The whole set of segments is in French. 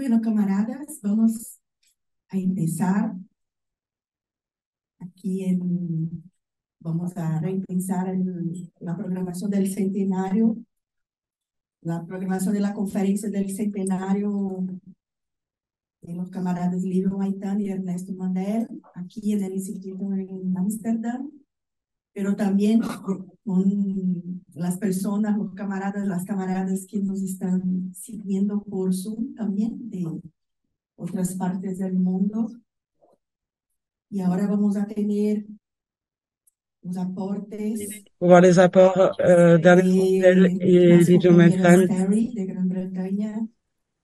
Bueno, camaradas, vamos a empezar aquí vamos a repensar la programación del centenario, la programación de la conferencia del centenario de los camaradas Livio Maitán y Ernesto Mandel, aquí en el Instituto en Ámsterdam, pero también con las personas, los camaradas, las camaradas que nos están siguiendo por Zoom también, de otras partes del mundo. Y ahora vamos a tener los aportes Pour voir les apports d'Ernest Mandel et las Livio compañeras Melton Terry de Gran Bretaña,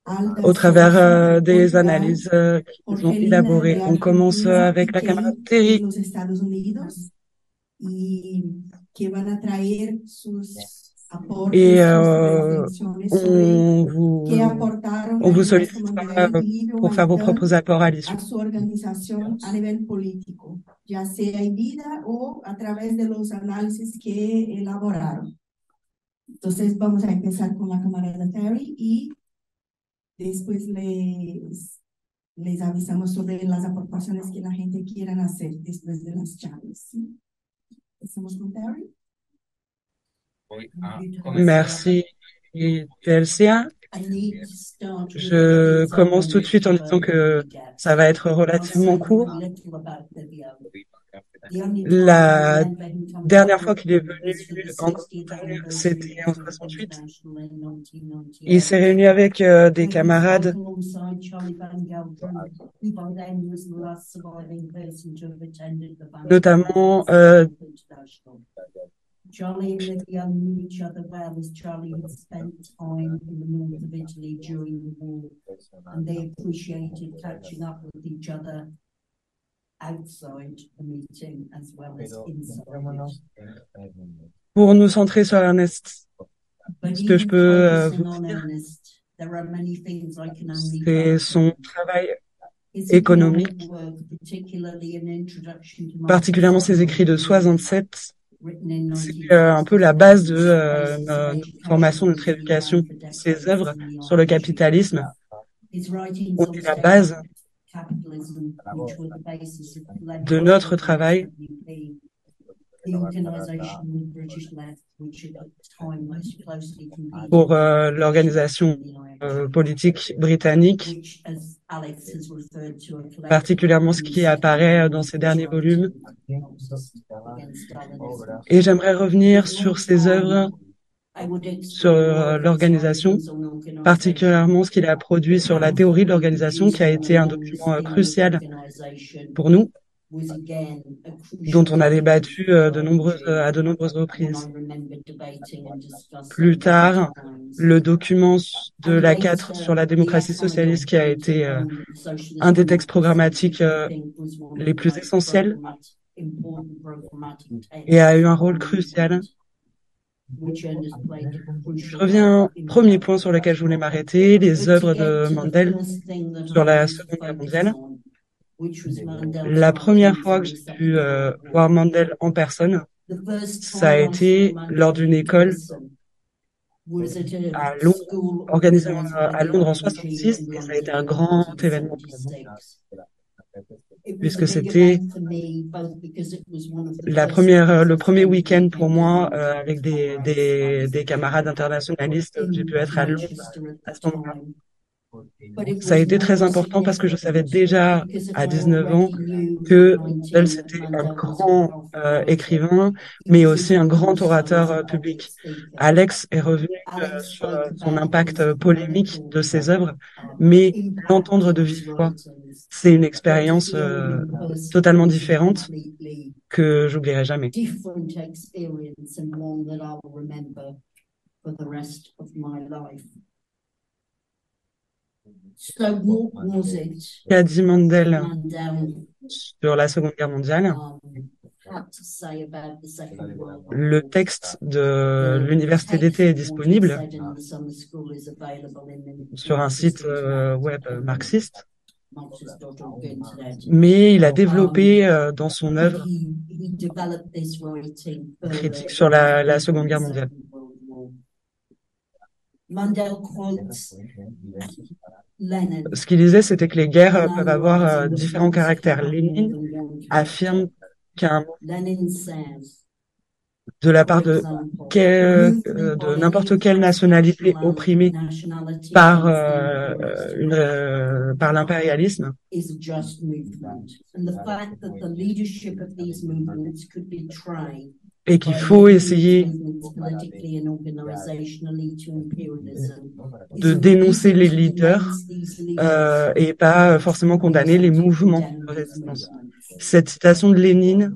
Alda au travers Sosa de des Portugal, analyses qu'ils ont Jorgelina élaborées. de On commence Argentina avec y la camarade Kay de Terry. los Estados Unidos, y que van a traer sus Et aportes, sus reflexiones sobre on qué vous, aportaron on vous Ernesto sollicitera Mandel y Livio pour faire vos Maitán propres apports à a l'issue. su organización a nivel político, ya sea en vida o a través de los análisis que elaboraron. Entonces vamos a empezar con la camarada Terry y después les avisamos sobre las aportaciones que la gente quiera hacer después de las charlas. ¿Sí? Estamos con Terry. Merci, Chelsea. Je commence tout de suite en disant que ça va être relativement court. La dernière fois qu'il est venu en Grande-Bretagne, c'était en 68. Il s'est réuni avec des camarades, notamment Charlie and Livia knew each other well as Charlie had spent time in the north of Italy during the war, and they appreciated catching up with each other outside the meeting as well as inside it. pour nous centrer sur Ernest. But Ce que je even peux focusing vous on dire, Ernest, there are many things I can only c'est touch son on. travail His economic économique, work, particularly an introduction to market particulièrement ses écrits de psychology, 67. written in C'est un peu la 1967, base de is the basis of notre formation, education notre which he ran éducation. for Ces decades œuvres in the sur le archive. capitalisme His writings ont on été la state base capitalism, which were the basis of de Left notre Right travail SWP, the organisation of the British Left, which at the time was closely competed pour with the British Left l'organisation in the IRA, politique britannique, which, as Alex has referred to, a collective particulièrement ce qui communist apparaît dans movement ces which derniers volumes. Marxist against Stalinism. Et j'aimerais revenir With sur more ces œuvres, time, I would sur explore more of his l'organisation, writings on organisation, particulièrement ce qu'il a produit sur la and théorie de what we l'organisation, qui produced a on été a un document non-scheme of crucial organisation pour nous, was again a dont crucial on a element débattu of à IEG, de nombreuses one I reprises. remember debating and Plus discussing many tard, times. le document de And la 4 sur later, la the démocratie socialiste, Ackroyd qui a paper été on un socialist des textes democracy, programmatiques which I think was one of les the plus most essentiels important programmatic et a texts eu un of our rôle crucial. movement, which has played a Je crucial reviens au premier point sur impact. lequel je voulais m'arrêter, les But to œuvres get de to the Mandel first thing that sur I la want to Seconde Guerre focus mondiale. on, which was Mandel's La première writings fois on que the j'ai pu Second World voir War. Mandel en personne, The first ça a time I saw été lors Mandel d'une in école person was at a à Londres, school organisée organised by à the Londres en IEG 66, in et ça a été London un in grand événement pour moi, 1976. It was a puisque big c'était event for me, both because it was one of the la first première, times le I premier spent a week-end pour weekend in moi London avec with comrades I was des camarades internationalistes. J'ai in pu être à Londres Manchester at à the ce moment-là. time. But it Ça a was été très more important parce que je savais significant déjà because, as à I 19 ans already knew at que Mandel 19, c'était that un Mandel was a grand powerful writer. écrivain, He mais was aussi un visible grand also as orateur a public public. speaker. Alex est revenu Alex sur spoke son about impact his polémique polemical de ses œuvres, mais impact l'entendre de in his vive voix, writings, c'est une but to expérience hear him in person totalement was a différente completely que j'oublierai jamais. different experience and one that I will remember for the rest of my life. So what was it Qu'a dit that Mandel Mandel sur la Seconde Guerre mondiale? had to say about the Second World Le War? texte de The l'université d'été text est of what he disponible said in the summer school is available in the sur un Marxist site Internet, web marxiste, Marxist.org Internet. mais il a développé dans son But œuvre he developed this writing further critique sur into la Seconde thinking the Guerre mondiale. Second World War. Mandel quotes Lenin. Ce qu'il disait, c'était que les guerres peuvent avoir différents caractères. Lénine affirme qu'un Lenin says, de la part for example, de n'importe quelle nationalité opprimée par par l'impérialisme is a just movement. And the fact that the leadership of these movements could be trained et qu'il faut essayer de dénoncer les leaders et pas forcément condamner les mouvements de résistance. Cette citation de Lénine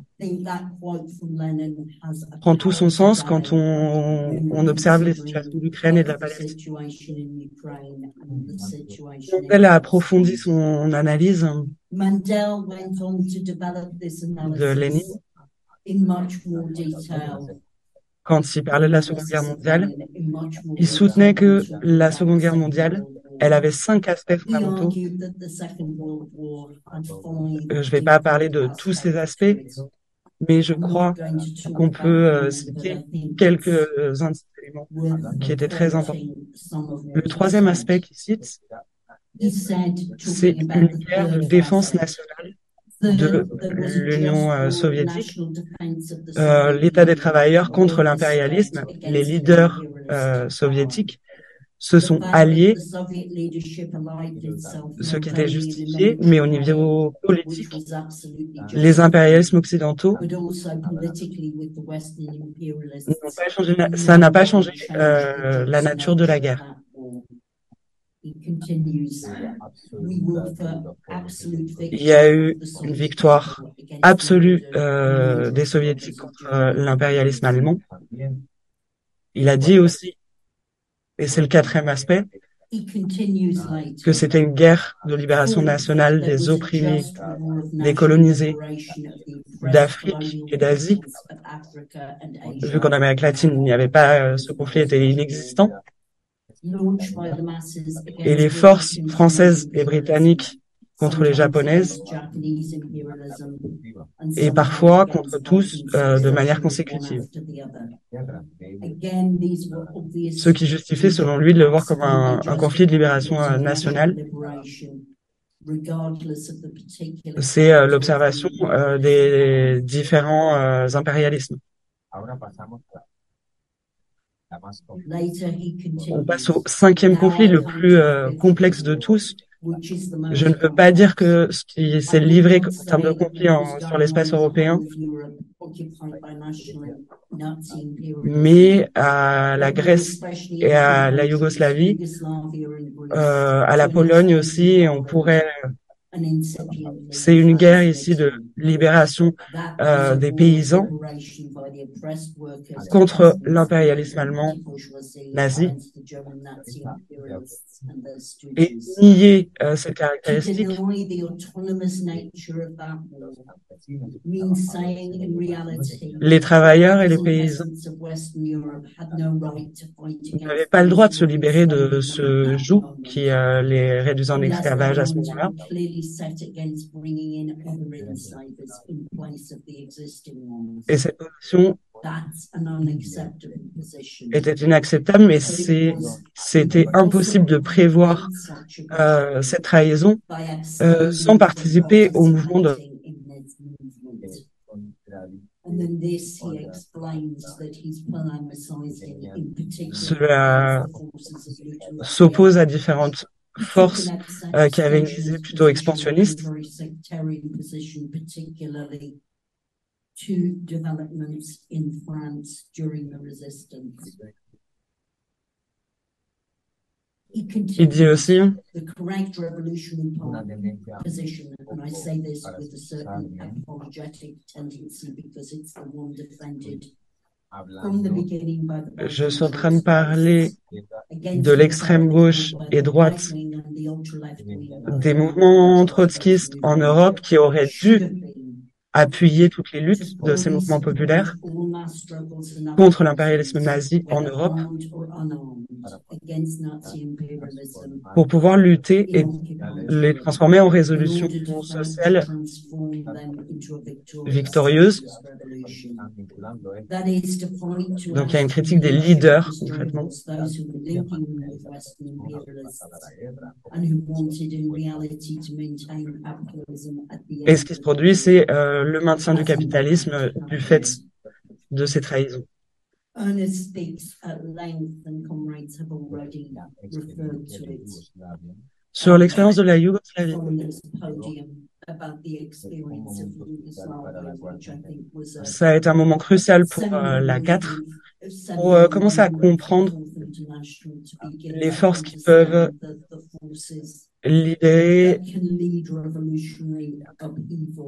prend tout son sens quand on observe les situations d'Ukraine et de la Palestine. Elle a approfondi son analyse de Lénine quand il parlait de la Seconde Guerre mondiale. Il soutenait que la Seconde Guerre mondiale, elle avait 5 aspects fondamentaux. Je ne vais pas parler de tous ces aspects, mais je crois qu'on peut citer quelques-uns de ces éléments qui étaient très importants. Le troisième aspect qu'il cite, c'est une guerre de défense nationale de l'Union soviétique, l'État des travailleurs contre l'impérialisme. Les leaders soviétiques se sont alliés, ce qui était justifié, mais au niveau politique, les impérialismes occidentaux n'ont pas changé, ça n'a pas changé la nature de la guerre. Il y a eu une victoire absolue des soviétiques contre l'impérialisme allemand. Il a dit aussi, et c'est le quatrième aspect, que c'était une guerre de libération nationale des opprimés, des colonisés d'Afrique et d'Asie. Vu qu'en Amérique latine, il n'y avait pas, ce conflit était inexistant. Et les forces françaises et britanniques contre les japonaises et parfois contre tous de manière consécutive. Ce qui justifie selon lui de le voir comme un conflit de libération nationale. C'est l'observation des différents impérialismes. On passe au cinquième conflit, le plus complexe de tous. Je ne veux pas dire que ce qui s'est livré en termes de conflit sur l'espace européen, mais à la Grèce et à la Yougoslavie, à la Pologne aussi, on pourrait. C'est une guerre ici de libération des paysans contre l'impérialisme allemand nazi et nier cette caractéristique. Les travailleurs et les paysans n'avaient pas le droit de se libérer de ce joug qui les réduisait en esclavage à ce moment-là. Et cette position était inacceptable, mais c'était impossible de prévoir cette trahison sans participer au mouvement de. Cela s'oppose à différentes forces qui avaient une visée plutôt expansionniste. Il dit aussi je suis en train de parler de l'extrême gauche et droite des mouvements trotskistes en Europe qui auraient dû appuyer toutes les luttes de ces mouvements populaires contre l'impérialisme nazi en Europe, pour pouvoir lutter et les transformer en résolutions sociales victorieuses. Donc il y a une critique des leaders, concrètement. Et ce qui se produit, c'est le maintien du capitalisme du fait de ces trahisons. Ernest speaks at length, and comrades have already referred to it Sur l'expérience de la Yougoslavie, from this podium about the experience of Yugoslavia, which I think was a ça a été un moment crucial pour la 4, pour commencer à comprendre les forces qui peuvent libérer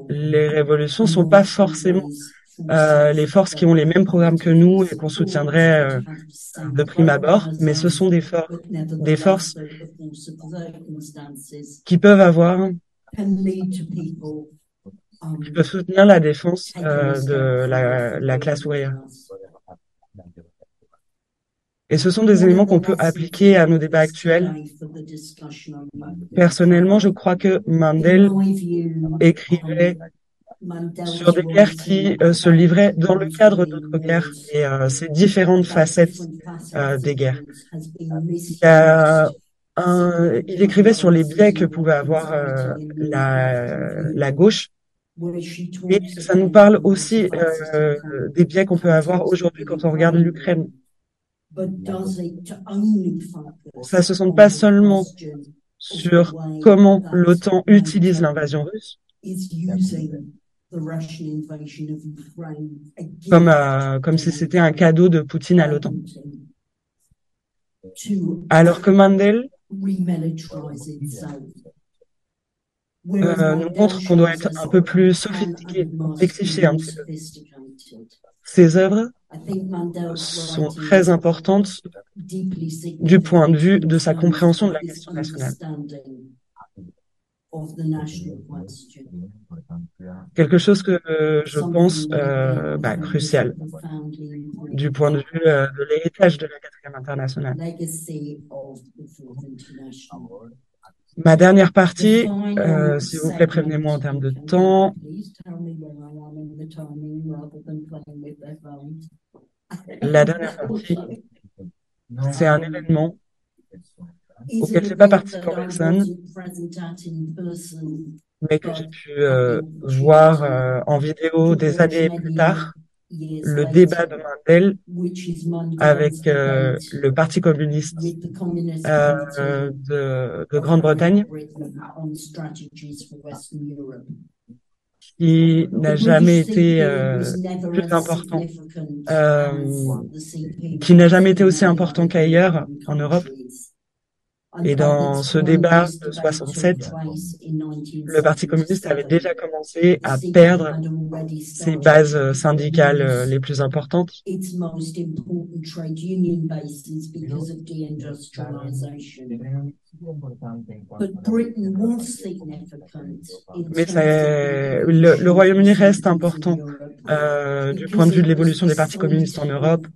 les révolutions. Sont pas forcément les forces qui ont les mêmes programmes que nous et qu'on soutiendrait de prime abord, mais ce sont des forces qui peuvent avoir, qui peuvent soutenir la défense de la classe ouvrière. Et ce sont des éléments qu'on peut appliquer à nos débats actuels. Personnellement, je crois que Mandel écrivait sur des guerres qui se livraient dans le cadre d'autres guerres et ces différentes facettes des guerres. Il écrivait sur les biais que pouvait avoir la gauche, et ça nous parle aussi des biais qu'on peut avoir aujourd'hui quand on regarde l'Ukraine. Ça se centre pas seulement sur comment l'OTAN utilise l'invasion russe, comme si c'était un cadeau de Poutine à l'OTAN. Alors que Mandel nous montre qu'on doit être un peu plus sophistiqué, complexifié un petit peu. Ces œuvres sont très importantes du point de vue de sa compréhension de la question nationale. Quelque chose que je pense crucial du point de vue de l'héritage de la 4e internationale. Ma dernière partie, s'il vous plaît, prévenez-moi en termes de temps. La dernière partie, c'est un événement auquel j'ai pas participé en personne, mais que j'ai pu voir en vidéo des années plus tard, le débat de Mandel avec le Parti communiste de Grande-Bretagne, qui n'a jamais été plus important, qui n'a jamais été aussi important qu'ailleurs en Europe. Et dans ce débat de 67, le Parti communiste avait déjà commencé à perdre ses bases syndicales les plus importantes. Mais le Royaume-Uni reste important du point de vue de l'évolution des partis communistes en Europe.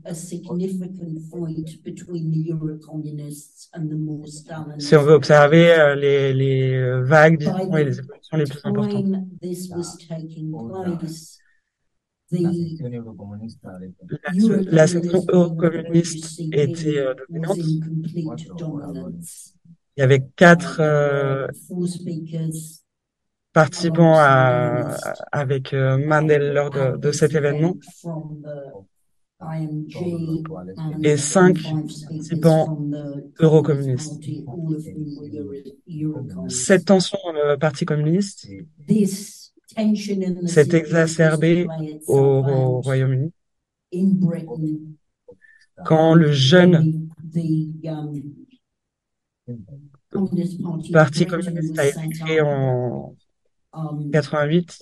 Si on veut observer les vagues, disons, et les évolutions les plus importantes. La section eurocommuniste était dominante. Il y avait 4 participants avec Mandel lors de cet événement et 5 participants eurocommunistes. Cette tension dans le Parti communiste s'est exacerbée au Royaume-Uni quand le jeune Parti communiste a été créé en 88.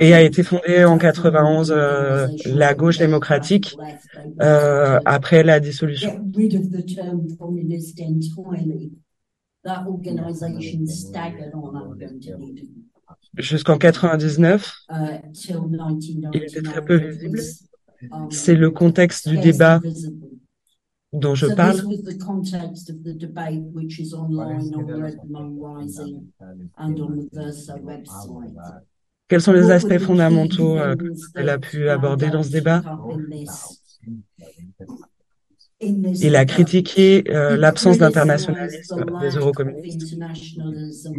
Et a été fondée en 91 la gauche démocratique après la dissolution. jusqu'en 99, il était très peu 1999, it visible. was C'est le contexte du scarcely débat visible. dont je So parle. this was the context of the debate, which is online on Redmond Rising and on the Verso website. Quels sont les What were aspects the key fondamentaux que things Mandela a that pu aborder dans ce Mandela débat? took up in this Il a debate? critiqué He l'absence criticized the d'internationalisme des lack of eurocommunistes, internationalism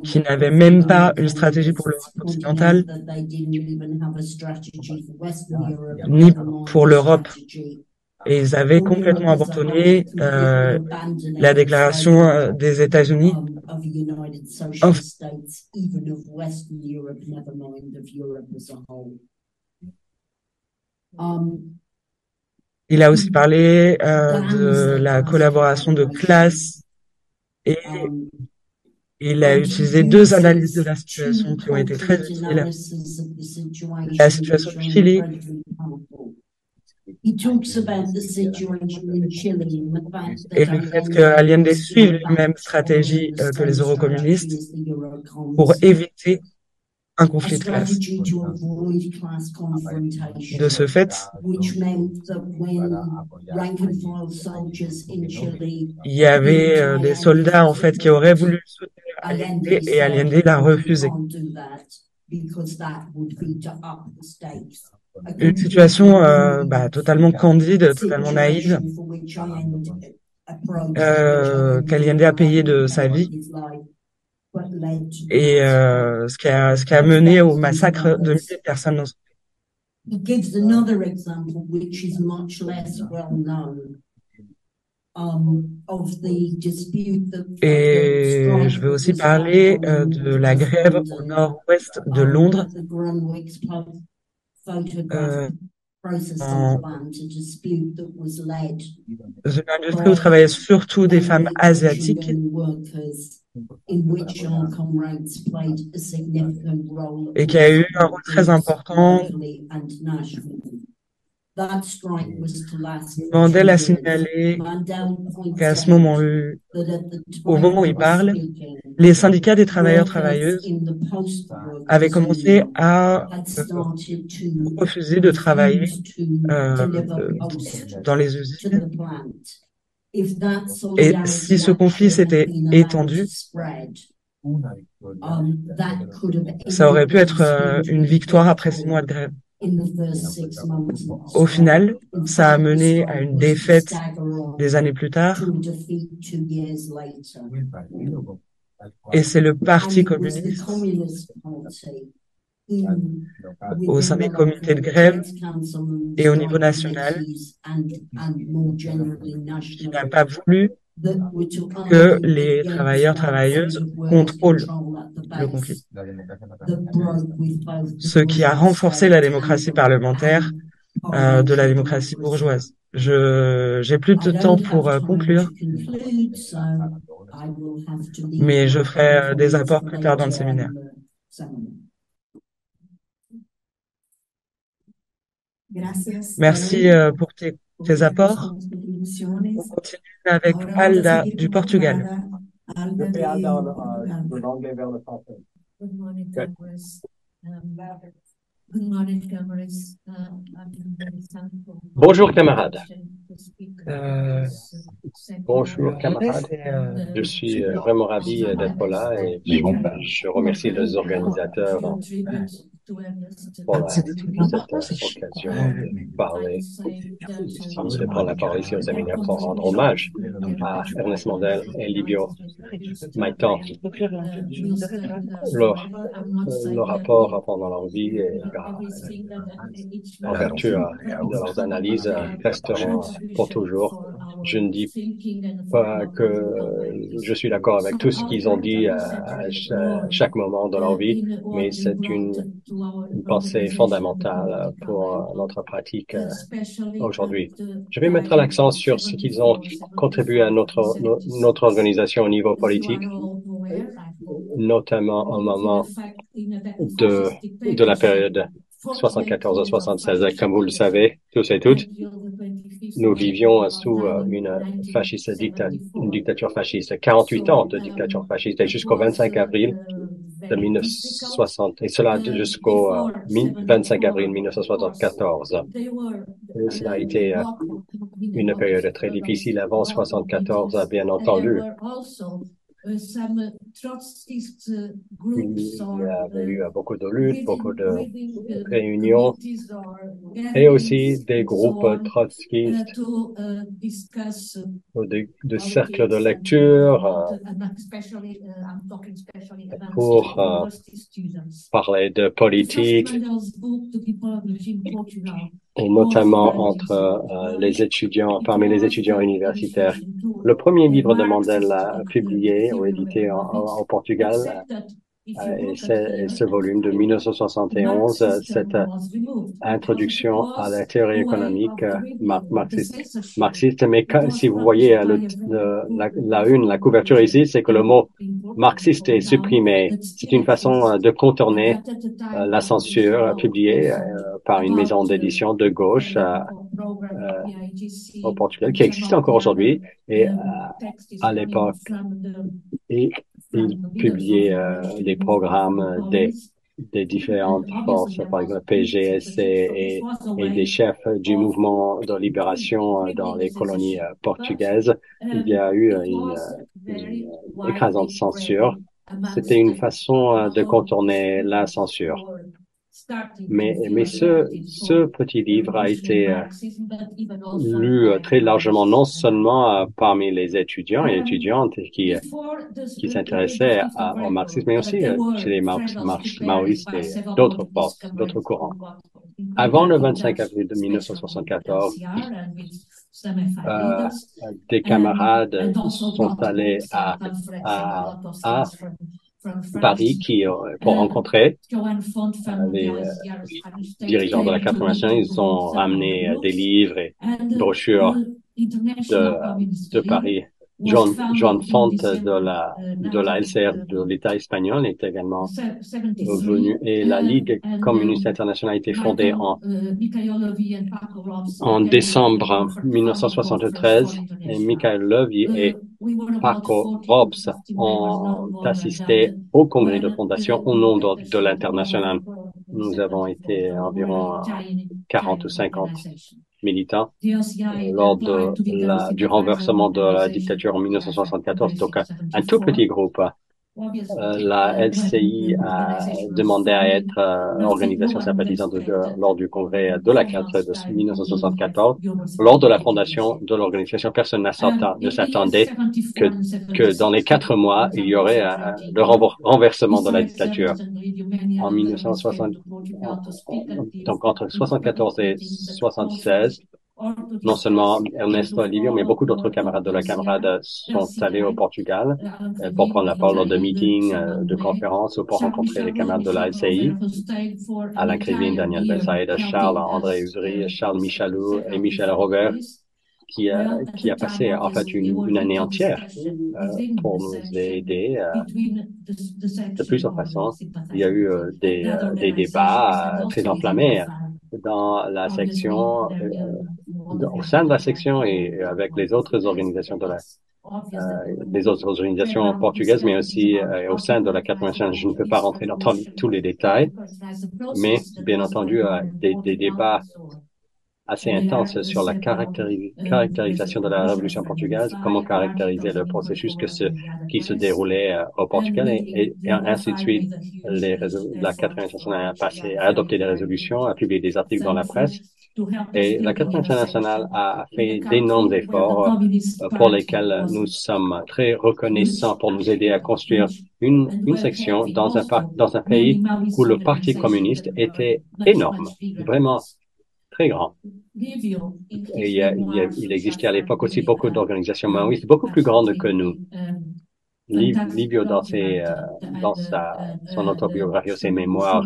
qui n'avaient même pas une stratégie pour communists, l'Europe pointing occidentale, out that they didn't even have a strategy for Western Europe, ni never mind pour a l'Europe. strategy Et ils avaient for Europe complètement as a whole, abandonné completely la abandoning the déclaration framework des États-Unis. of the United En Socialist States, even of Western Europe, never mind of Europe as a whole. Il a aussi parlé Dan's de the la class collaboration de collaboration. classe et il a And he utilisé deux analyses de uses la two situation qui ont été très concrete utiles. analyses of the La situation situation which du are Chili incredibly powerful. He talks about the situation in Chile and the fact et that le fait Allende qu'Allende was suive still les mêmes backed following stratégies the que les same strategy eurocommunistes as the pour Eurocons, éviter un a conflit de classe. strategy to avoid class De ce confrontation, fait, which meant that when rank and file soldiers in Chile il y avait des soldats en fait qui auraient voulu supported soutenir Allende, Allende et said, Allende l'a you refusé. can't do that because that would be to up the stakes. A Une completely situation naive totalement candide, totalement naïve, situation for which approached which qu'Allende a payé de sa vie his life, but led to et that. ce qui a mené au massacre de milliers de personnes dans son He gives another example which is much less well known of the dispute that Et je strife vais that aussi was back parler on in de la Northwest grève au London nord-ouest de Londres at the Grunwich photograph euh, processing dans plant, a dispute that was led une industrie où by travaillaient surtout des femmes Henry asiatiques Bridgenden workers, in which our comrades played a significant role et qui a eu un politically, rôle très important. locally and nationally. That strike was to last for 2 Mandel a years. signalé Mandel points qu'à ce out moment, that at the au time moment où he il was parle, speaking, les syndicats des travailleurs workers travailleuses in the postal avaient workers commencé union à had started to refuser de travailler refuse to deliver post dans les to usines. the plant. If that Et si solidarity ce conflit action had s'était been allowed to étendu, spread, that could have ça aurait ended pu the être dispute une with victoire après 6 mois victory de grève. in the first 6 months of the Au strike. final, In ça a fact, the mené à strike une was to défaite stagger des on années plus tard. to a defeat 2 years later. Et c'est le And Parti it was the communiste, Communist Party who, au within sein the des comités de local grève trades council and et au niveau strike national, committees and more generally qui n'a nationally, pas voulu that were to que argue les against travailleurs, that sort travailleuses of workers' contrôlent control at the le conflit. base that broke with both the Ce qui a welfare renforcé la state démocratie parlementaire and de la parliamentary démocratie democracy. bourgeoise. J'ai plus I de temps don't pour have time conclure, to conclude, so I will have to leave mais my je ferai des comments apports for plus tard dans le later séminaire. on the seminar. Gracias, Merci Evelyn, pour por tes apports. tus contribuciones. On continue avec Ahora vamos a Alda seguir du con la Portugal. abogada Alda de Portugal. Good morning, Congress. Good morning, Congress. I'm very thankful for Bonjour the camarades. invitation to speak at Euh, this seminar. Bonjour camarades. And, Je suis vraiment ravi d'être là et je remercie les organisateurs contribute to Ernest pour c'est des trucs importants, cette c'est occasion euh, de parler say that ici, de prendre la parole ici au séminaire pour rendre hommage à Ernest Mandel et Livio Maitan. Leur rapport pendant leur vie et en vertu de leurs analyses resteront pour toujours. Je ne dis pas que je suis d'accord avec tout ce qu'ils ont dit à chaque moment de leur vie, mais c'est une pensée fondamentale pour notre pratique aujourd'hui. Je vais mettre l'accent sur ce qu'ils ont contribué à notre organisation au niveau politique, notamment au moment de la période 74 à 76. Comme vous le savez, tous et toutes, nous vivions sous une dictature fasciste, 48 ans de dictature fasciste, et jusqu'au 25 avril de 1960, et cela jusqu'au 25 avril 1974. Et cela a été une période très difficile avant 74, bien entendu. Il y avait eu beaucoup de luttes, beaucoup de réunions et aussi des groupes trotskistes, de cercles de lecture pour parler de politique, et notamment entre les étudiants, parmi les étudiants universitaires. Le premier livre de Mandela publié ou édité au Portugal, et ce volume de 1971, cette introduction à la théorie économique marxiste. Mais si vous voyez la couverture ici, c'est que le mot marxiste est supprimé. C'est une façon de contourner la censure publiée par une maison d'édition de gauche au Portugal, qui existe encore aujourd'hui. Et à l'époque, il publiait les programmes des différentes forces, par exemple PGSC et des chefs du mouvement de libération dans les colonies portugaises. Il y a eu une écrasante censure. C'était une façon de contourner la censure. Mais ce petit livre a été lu très largement, non seulement parmi les étudiants et étudiantes qui s'intéressaient au marxisme, mais aussi chez les maoïstes et d'autres forces, d'autres courants. Avant le 25 avril de 1974, des camarades sont allés à Paris pour rencontrer les dirigeants de la 81. Ils ont ramené des livres et brochures de Paris. John Font de la LCR de l'État espagnol est également venu, et la Ligue communiste internationale a été fondée en décembre 1973, et Michael Levy et Paco Robs ont assisté au congrès de fondation au nom de l'International. Nous avons été environ 40 ou 50 militants lors du renversement de la dictature en 1974. Donc, un tout petit groupe. La LCI a demandé à être organisation sympathisante lors du congrès de la 4 de 1974. Lors de la fondation de l'organisation, personne ne s'attendait que dans les 4 mois, il y aurait le renversement de la dictature. En 1960, donc entre 74 et 76, non seulement Ernesto Alivio, mais beaucoup d'autres camarades de la camarade sont allés au Portugal pour prendre la parole lors de meetings, de conférences, ou pour rencontrer les camarades de la LCI, Alain Krivine, Daniel Bensaïd, Charles André Usry, Charles Michalou et Michel Robert, qui a passé en fait une année entière pour nous aider de plusieurs façons. Il y a eu des débats très enflammés dans la section, au sein de la section et avec les autres organisations des autres organisations portugaises, mais aussi au sein de la 81. Je ne peux pas rentrer dans tous les détails, mais bien entendu, des débats assez intense sur la caractérisation de la Révolution portugaise, comment caractériser le processus qui se déroulait au Portugal, et ainsi de suite. La 80 internationale a adopté des résolutions, a publié des articles dans la presse, et la 80 internationale a fait d'énormes efforts pour lesquels nous sommes très reconnaissants pour nous aider à construire une section dans un pays où le Parti communiste était énorme, vraiment très grand. Et il existait à l'époque aussi beaucoup d'organisations maoïstes, beaucoup plus grandes que nous. Livio, dans son autobiographie ou ses mémoires,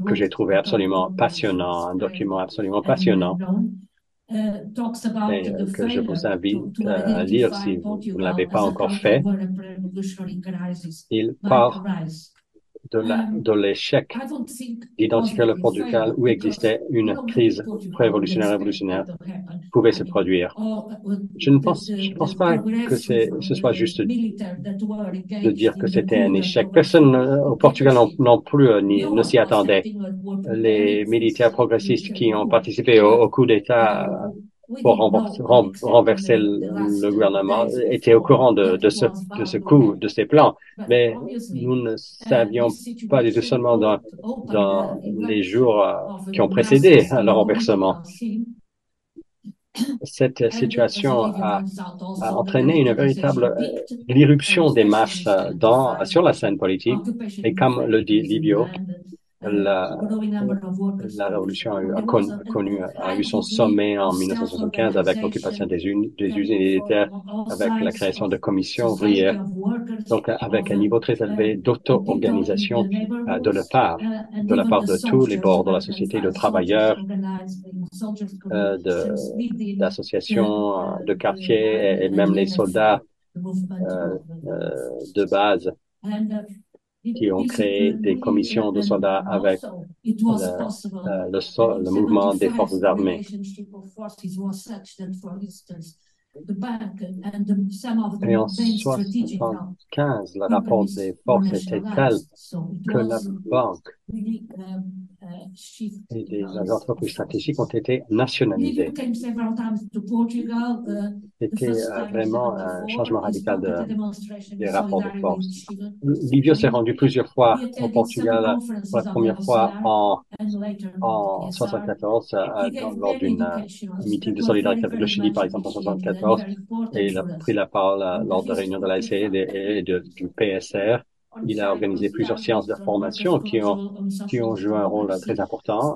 que j'ai trouvé absolument passionnant, un document absolument passionnant, et que je vous invite à lire si vous ne l'avez pas encore fait. Il parle de l'échec d'identifier le Portugal où existait une crise révolutionnaire pouvait se produire. Je pense pas que ce soit juste de dire que c'était un échec. Personne au Portugal non plus ne s'y attendait. Les militaires progressistes qui ont participé au coup d'État pour renverser le gouvernement étaient au courant de ce coup, de ces plans, mais nous ne savions pas du tout seulement dans les jours qui ont précédé le renversement. Cette situation a entraîné une véritable l'irruption des masses sur la scène politique, et comme le dit Livio, la révolution a eu son sommet en 1975 avec l'occupation des usines et des terres, avec la création de commissions ouvrières, donc avec un niveau très élevé d'auto-organisation de la part de tous les bords de la société, de travailleurs, d'associations de quartier et même les soldats de base qui ont créé des commissions de soldats avec le mouvement des forces armées. Et en 1975, le rapport des forces était tel que la banque et des entreprises stratégiques ont été nationalisées. C'était vraiment un changement radical des rapports de force. Livio s'est rendu plusieurs fois au Portugal, pour la première fois en 74 lors d'une meeting de solidarité avec le Chili, par exemple, en 74, et il a pris la parole lors de réunions de la SCE et du PSR. Il a organisé plusieurs séances de formation qui ont joué un rôle très important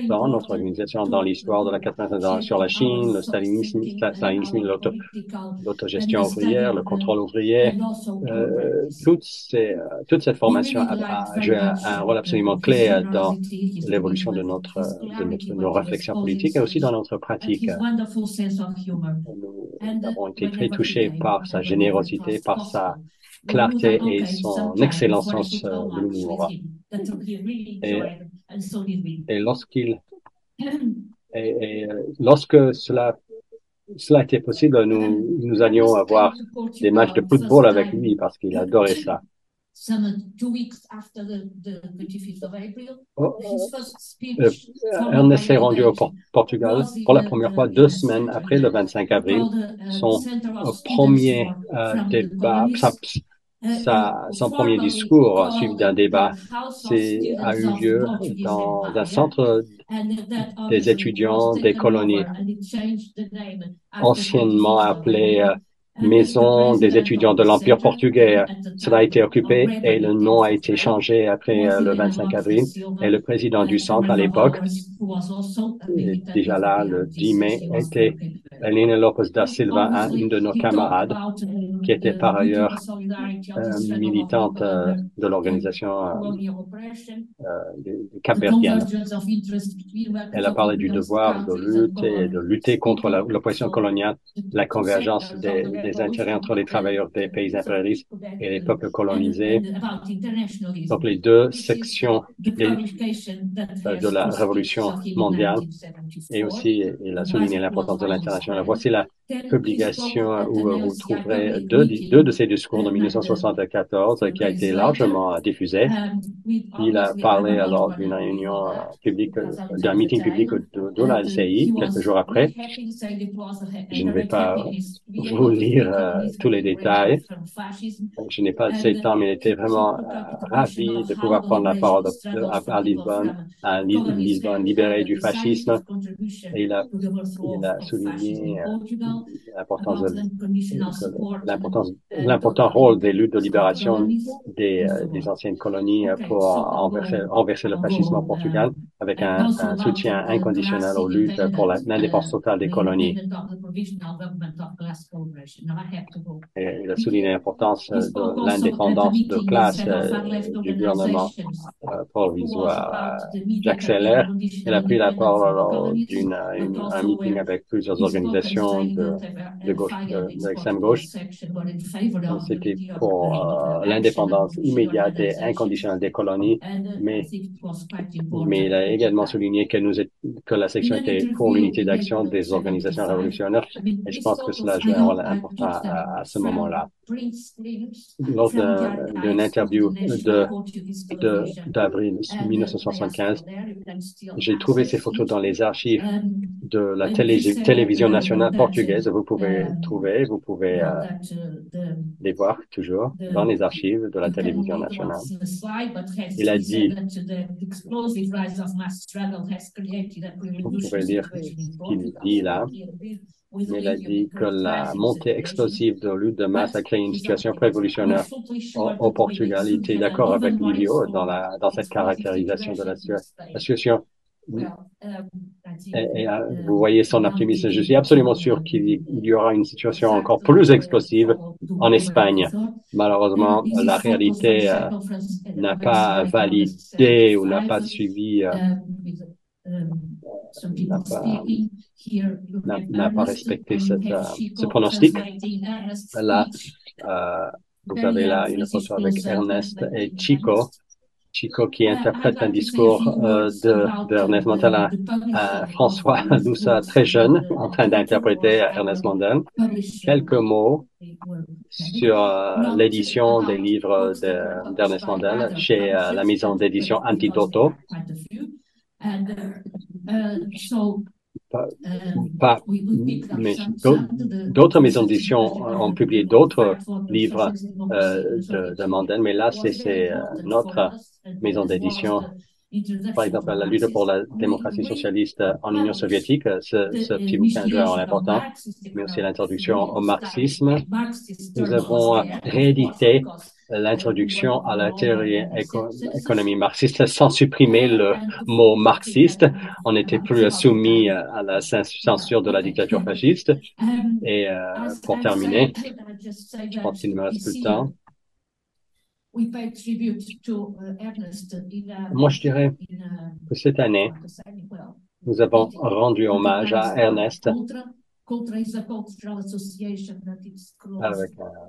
dans notre organisation, dans l'histoire de la catastrophe sur la Chine, le stalinisme, l'autogestion ouvrière, le contrôle ouvrier. Toute cette formation a joué un rôle absolument clé dans l'évolution de nos réflexions politiques et aussi dans notre pratique. Nous avons été très touchés par sa générosité, par sa clarté et son excellent sens de l'humour. Et lorsque cela était possible, nous allions avoir des matchs de football avec lui parce qu'il adorait ça. Ernest s'est rendu au Portugal pour la première fois 2 semaines après le 25 avril. Son premier débat, son premier discours suivi d'un débat a eu lieu dans un centre des étudiants des colonies, anciennement appelé Maison des étudiants de l'Empire portugais. Cela a été occupé et le nom a été changé après le 25 avril. Et le président du centre à l'époque, déjà là, le 10 mai, était Helena Lopes da Silva, une de nos camarades, qui était par ailleurs militante de l'organisation capverdienne. Elle a parlé du devoir de lutter contre l'oppression coloniale, la convergence des intérêts entre les travailleurs des pays impérialistes et les peuples colonisés. Donc les deux sections de la révolution mondiale, et aussi il a souligné l'importance de l'international. Voici la publication où vous trouverez deux de ses discours de 1974 qui a été largement diffusé. Il a parlé lors d'une réunion publique, d'un meeting public de la LCI quelques jours après. Je ne vais pas vous lire tous les détails. Je n'ai pas assez de temps, mais il était vraiment ravi de pouvoir prendre la parole à Lisbonne, libérée du fascisme. Et il a souligné l'important rôle des luttes de libération des anciennes colonies pour renverser le fascisme au Portugal, avec un soutien inconditionnel aux luttes pour l'indépendance totale des colonies. Et il a souligné l'importance de l'indépendance de classe du gouvernement provisoire. Jacques Seller, il a pris la parole lors d'un meeting avec plusieurs organisations de gauche, de l'extrême gauche. C'était pour l'indépendance immédiate et inconditionnelle des colonies, mais il a également souligné que la section était pour l'unité d'action des organisations révolutionnaires, et je pense que cela joue un rôle important à ce moment-là. Lors d'une interview d'avril 1975, j'ai trouvé ces photos dans les archives de la télévision nationale portugaise. Vous pouvez les voir toujours dans les archives de la télévision nationale. Il a dit, vous pouvez lire ce qu'il dit là, mais il a dit que la montée explosive de lutte de masse a créé une situation révolutionnaire au Portugal. Il était d'accord avec Livio dans cette caractérisation de la situation. Et vous voyez son optimisme. Je suis absolument sûr qu'il y aura une situation encore plus explosive en Espagne. Malheureusement, la réalité n'a pas validé ou n'a pas suivi, n'a pas respecté ce pronostic. Là, vous avez là une photo avec Ernest et Chico qui interprète un discours d'Ernest Mandela à François Loussa, très jeune, en train d'interpréter Ernest Mandela. Quelques mots sur l'édition des livres d'Ernest Mandela chez la maison d'édition Antidoto. Mais d'autres maisons d'édition ont publié d'autres livres de Mandela, mais là, c'est notre maison d'édition. Par exemple, la lutte pour la démocratie socialiste en Union soviétique, ce petit bouquin joue un rôle important, mais aussi l'introduction au marxisme. Nous avons réédité l'introduction à la théorie économie marxiste sans supprimer le mot marxiste. On n'était plus soumis à la censure de la dictature fasciste. Et pour terminer, je pense qu'il ne me reste plus de temps. Moi, je dirais que cette année, nous avons rendu hommage à Ernest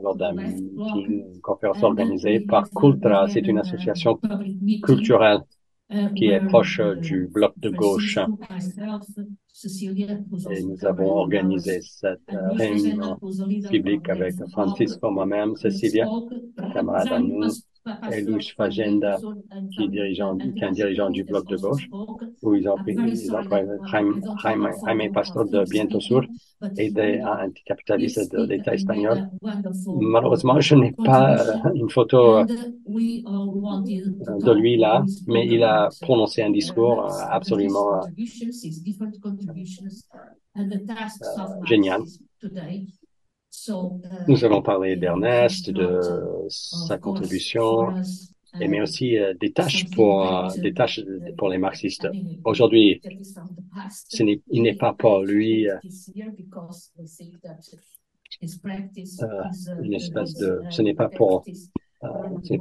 lors d'un meeting, une conférence organisée par Cultra. C'est une association culturelle qui est proche du bloc de gauche. Et nous avons organisé cette réunion publique avec Francisco, moi-même, Cecilia, camarade à nous, et Luis Fagenda, qui est un dirigeant du bloc de gauche, où ils ont pris Jaime Pastor de Viento Sur, aidé à un anticapitaliste de l'État espagnol. Malheureusement, je n'ai pas une photo de lui là, mais il a prononcé un discours absolument génial. Nous avons parlé d'Ernest, de sa contribution, mais aussi des tâches pour les marxistes. Aujourd'hui, il n'est pas pour lui une espèce de, ce n'est pas pour c'est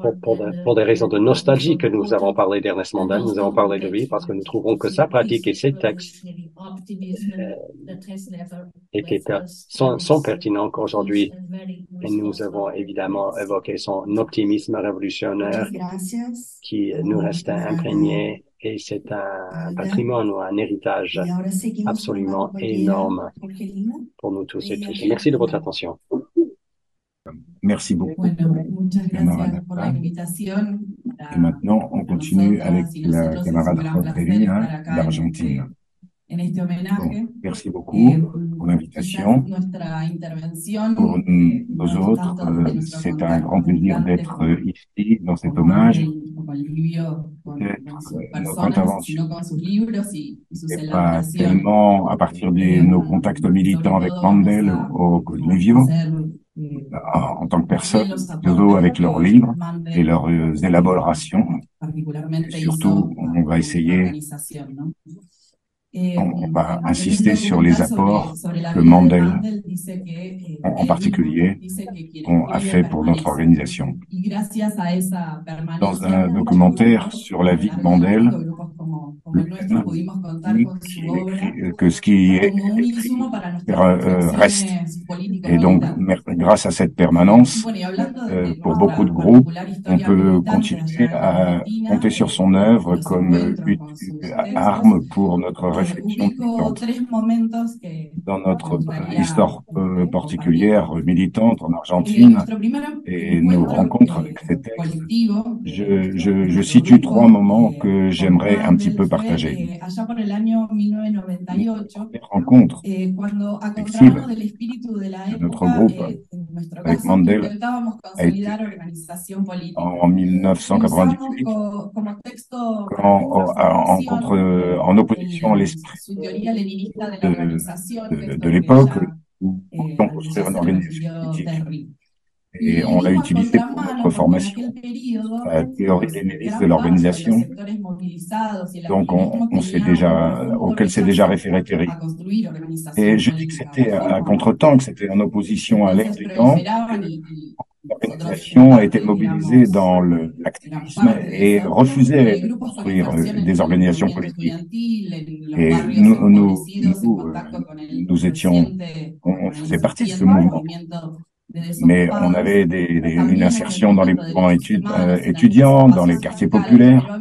pour des raisons de nostalgie que nous avons parlé d'Ernest Mandela, nous avons parlé de lui parce que nous trouvons que sa pratique et ses textes sont pertinents qu'aujourd'hui. Et nous avons évidemment évoqué son optimisme révolutionnaire qui nous reste imprégné, et c'est un patrimoine ou un héritage absolument énorme pour nous tous et toutes. Merci de votre attention. Merci beaucoup, camarade Afra. Et maintenant, on continue avec la camarade Jorgelina d'Argentine. Donc, merci beaucoup pour l'invitation. Pour nous autres, c'est un grand plaisir d'être ici dans cet hommage. Peut-être notre intervention n'est pas tellement à partir de nos contacts militants avec Mandela ou Livio, en tant que personne, plutôt avec leurs livres et leurs élaborations. Et surtout, on va essayer, on va insister sur les apports que Mandela, en particulier, a fait pour notre organisation. Dans un documentaire sur la vie de Mandela, le même, dit que ce qui est écrit reste. Et donc, grâce à cette permanence, pour beaucoup de groupes, on peut continuer à compter sur son œuvre comme arme pour notre réflexion militante. Dans notre histoire particulière militante en Argentine et nos rencontres avec ces textes, je situe 3 moments que j'aimerais un petit peu partager. Une première rencontre flexible de notre groupe avec Mandel a été en 1998, en opposition à l'esprit de l'époque où nous voulions construire une organisation politique. Et on l'a utilisé pour notre formation, la théorie des milices de l'organisation, donc auquel s'est déjà référé Terry. Et je dis que c'était à contre-temps, que c'était en opposition à l'air du temps. L'organisation a été mobilisée dans l'activisme et refusait de construire des organisations politiques. Et on faisait partie de ce mouvement. Mais on avait une insertion dans les mouvements étudiants, dans les quartiers populaires,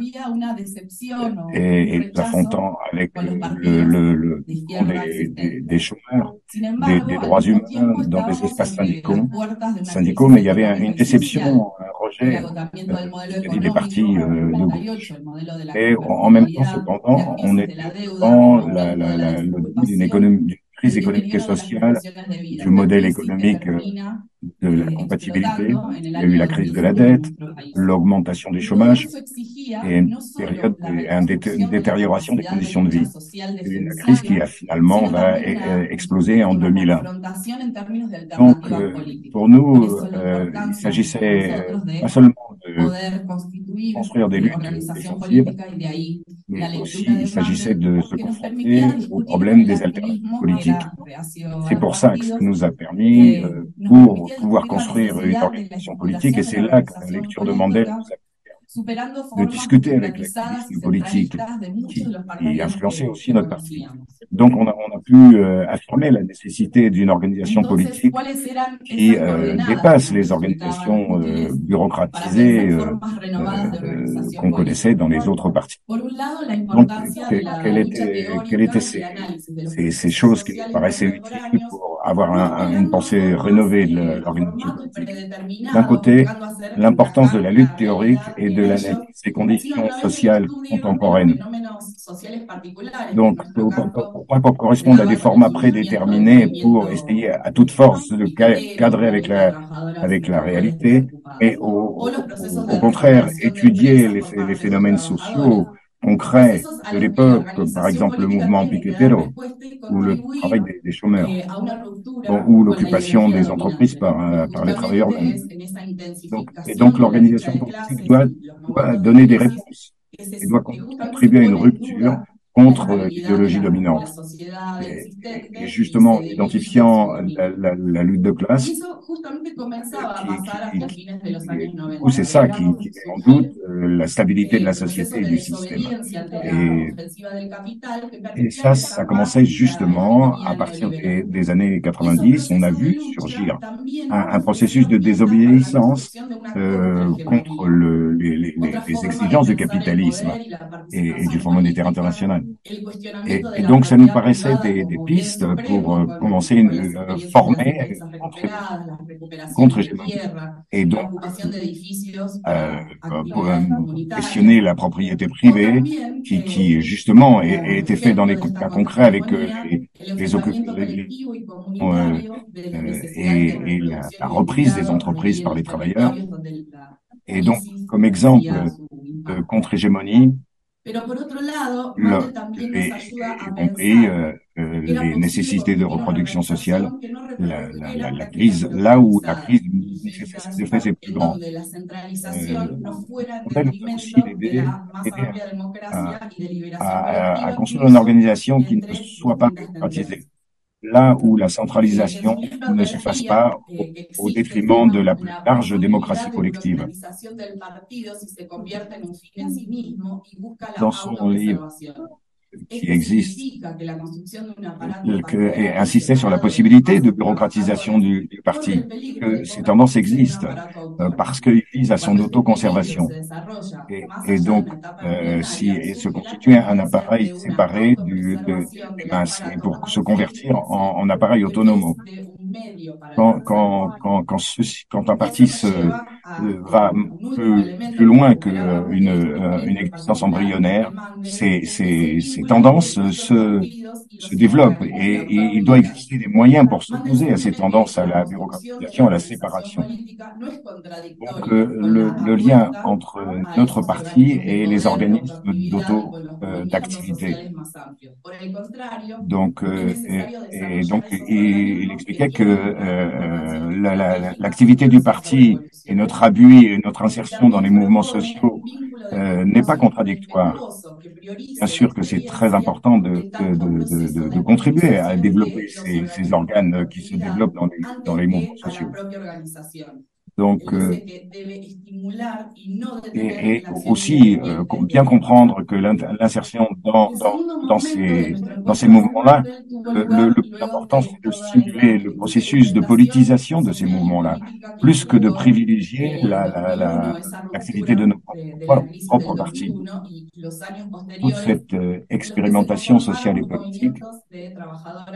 et affrontant avec des chômeurs, des droits humains dans les espaces syndicaux, mais il y avait une déception, un rejet des partis de gauche. Et en même temps, cependant, on était devant le début d'une crise économique et sociale, du modèle économique de la compatibilité. Il y a eu la crise de la dette, l'augmentation du chômage et une détérioration des conditions de vie. C'est une crise qui a finalement exploser en 2001. Donc, pour nous, il s'agissait pas seulement de construire des luttes défensives, mais aussi il s'agissait de se confronter au problème des alternatives politiques. C'est pour ça que ça nous a permis, pour pouvoir construire une organisation politique, et c'est là que la lecture de Mandel nous a de discuter avec l'activisme politique qui influençait aussi notre parti. Donc, on a pu affirmer la nécessité d'une organisation politique qui dépasse les organisations bureaucratisées qu'on connaissait dans les autres partis. Donc, quelles étaient ces choses qui nous paraissaient utiles pour avoir une pensée rénovée de l'organisation politique? D'un côté, l'importance de la lutte théorique et de l'analyse des conditions sociales contemporaines. Donc, pour correspondre à des formats prédéterminés pour essayer à toute force de cadrer avec la réalité, et au contraire, étudier les phénomènes sociaux concrets de l'époque, comme par exemple le mouvement piquetero, ou le travail des chômeurs, ou l'occupation des entreprises par les travailleurs mêmes. Donc l'organisation politique doit donner des réponses et doit contribuer à une rupture contre l'idéologie dominante. Et justement, en identifiant la lutte de classe, c'est ça qui met en doute la stabilité de la société et du système. Et ça commençait justement à partir des années 90. On a vu surgir un processus de désobéissance contre les exigences du capitalisme et du Fonds monétaire international. Et donc, ça nous paraissait des pistes pour commencer à former contre-hégémonie. Et donc, pour questionner la propriété privée qui justement était fait dans les cas concrets avec les occupations et la reprise des entreprises par les travailleurs. Et donc, comme exemple de contre-hégémonie, y compris les nécessités de reproduction sociale, la crise, là où la crise de fait c'est plus grand. On a aussi aider à construire une organisation qui ne soit pas bureaucratisée. là où la centralisation ne se fasse pas au détriment de la plus large démocratie collective. Dans son livre qui existe, et insistait sur la possibilité de bureaucratisation du parti, que ces tendances existent parce qu'ils visent à son autoconservation. Et donc, si et se constituer un appareil séparé des masses et pour se convertir en appareil autonome. Quand un parti va plus loin qu'une existence embryonnaire, ces tendances se développent et il doit exister des moyens pour s'opposer à ces tendances, à la bureaucratisation, à la séparation. Donc, le lien entre notre parti et les organismes d'activité. Donc, donc, il expliquait que l'activité du parti et notre abus et notre insertion dans les mouvements sociaux n'est pas contradictoire. Bien sûr que c'est très important de contribuer à développer ces organes qui se développent dans les mouvements sociaux. Donc, et aussi bien comprendre que l'insertion dans ces mouvements-là, le plus important, c'est de stimuler le processus de politisation de ces mouvements-là, plus que de privilégier l'activité de nos propres partis. Toute cette expérimentation sociale et politique,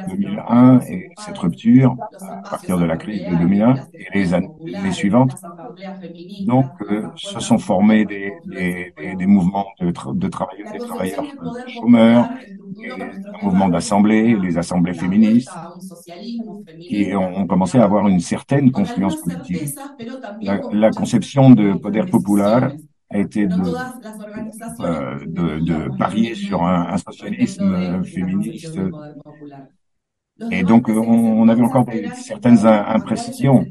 2001 et cette rupture à partir de la crise de 2001 et les suivantes, donc se sont formés des mouvements de travailleurs, des travailleurs chômeurs, un mouvement d'assemblée, les assemblées féministes, qui ont commencé à avoir une certaine confluence politique. La conception de poder popular a été de parier sur un socialisme féministe. Et donc, on avait encore certaines imprécisions.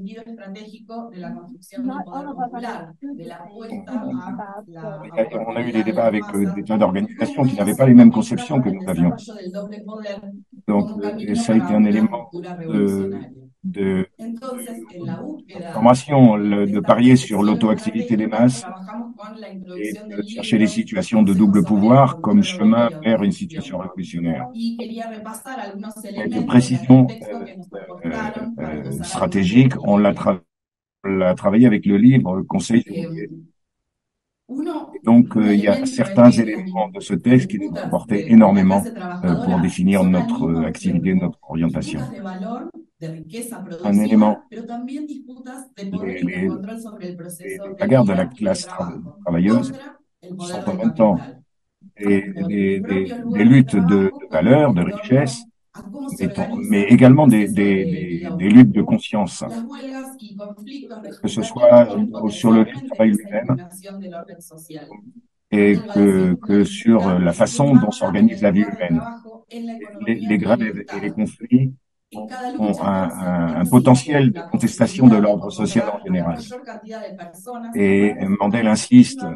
On a eu des débats avec des tas d'organisations qui n'avaient pas les mêmes conceptions que nous avions. Donc, ça a été un élément de formation, de parier sur l'auto-activité des masses et de chercher les situations de double pouvoir comme chemin vers une situation révolutionnaire. Quelques précisions stratégiques, on l'a travaillé avec le livre Conseil. Donc, il y a certains éléments de ce texte qui nous apportaient énormément pour définir notre activité, notre orientation. Un élément, les bagarres de la classe travailleuse sont en même temps des luttes de valeurs, de richesse, mais également des luttes de conscience, que ce soit sur le travail lui-même et que sur la façon dont s'organise la vie humaine. Les grèves et les conflits ont un potentiel de contestation de l'ordre social en général. Et Mandel insiste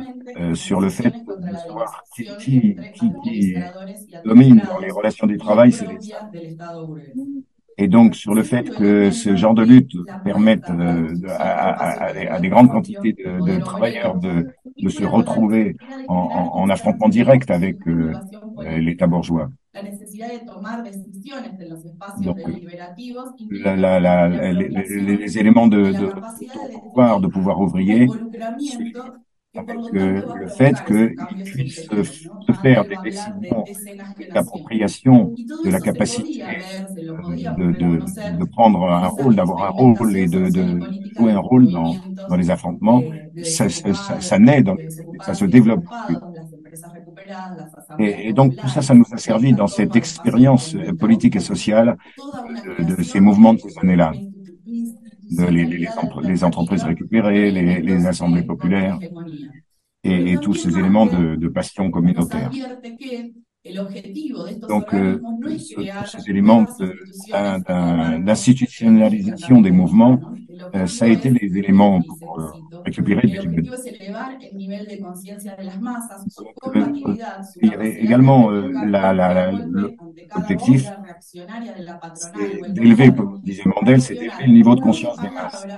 sur le fait de savoir qui domine dans les relations du travail, c'est l'État. Et donc, sur le fait que ce genre de lutte permette à des grandes quantités de travailleurs de se retrouver en affrontement direct avec l'État bourgeois. Donc, les éléments de pouvoir ouvrier avec le fait qu'ils puissent se faire des décisions d'appropriation de la capacité de prendre un rôle, d'avoir un rôle et de jouer un rôle dans les affrontements, ça naît, ça se développe. Et donc tout ça nous a servi dans cette expérience politique et sociale de ces mouvements de ces années-là, les entreprises récupérées, les assemblées populaires et tous ces éléments de passion communautaire. Donc, tous ces éléments d'institutionnalisation des mouvements, ça a été des éléments pour récupérer des jeunes. Il y avait également l'objectif c'est d'élever, comme disait Mandel, c'est d'élever le niveau de conscience des masses.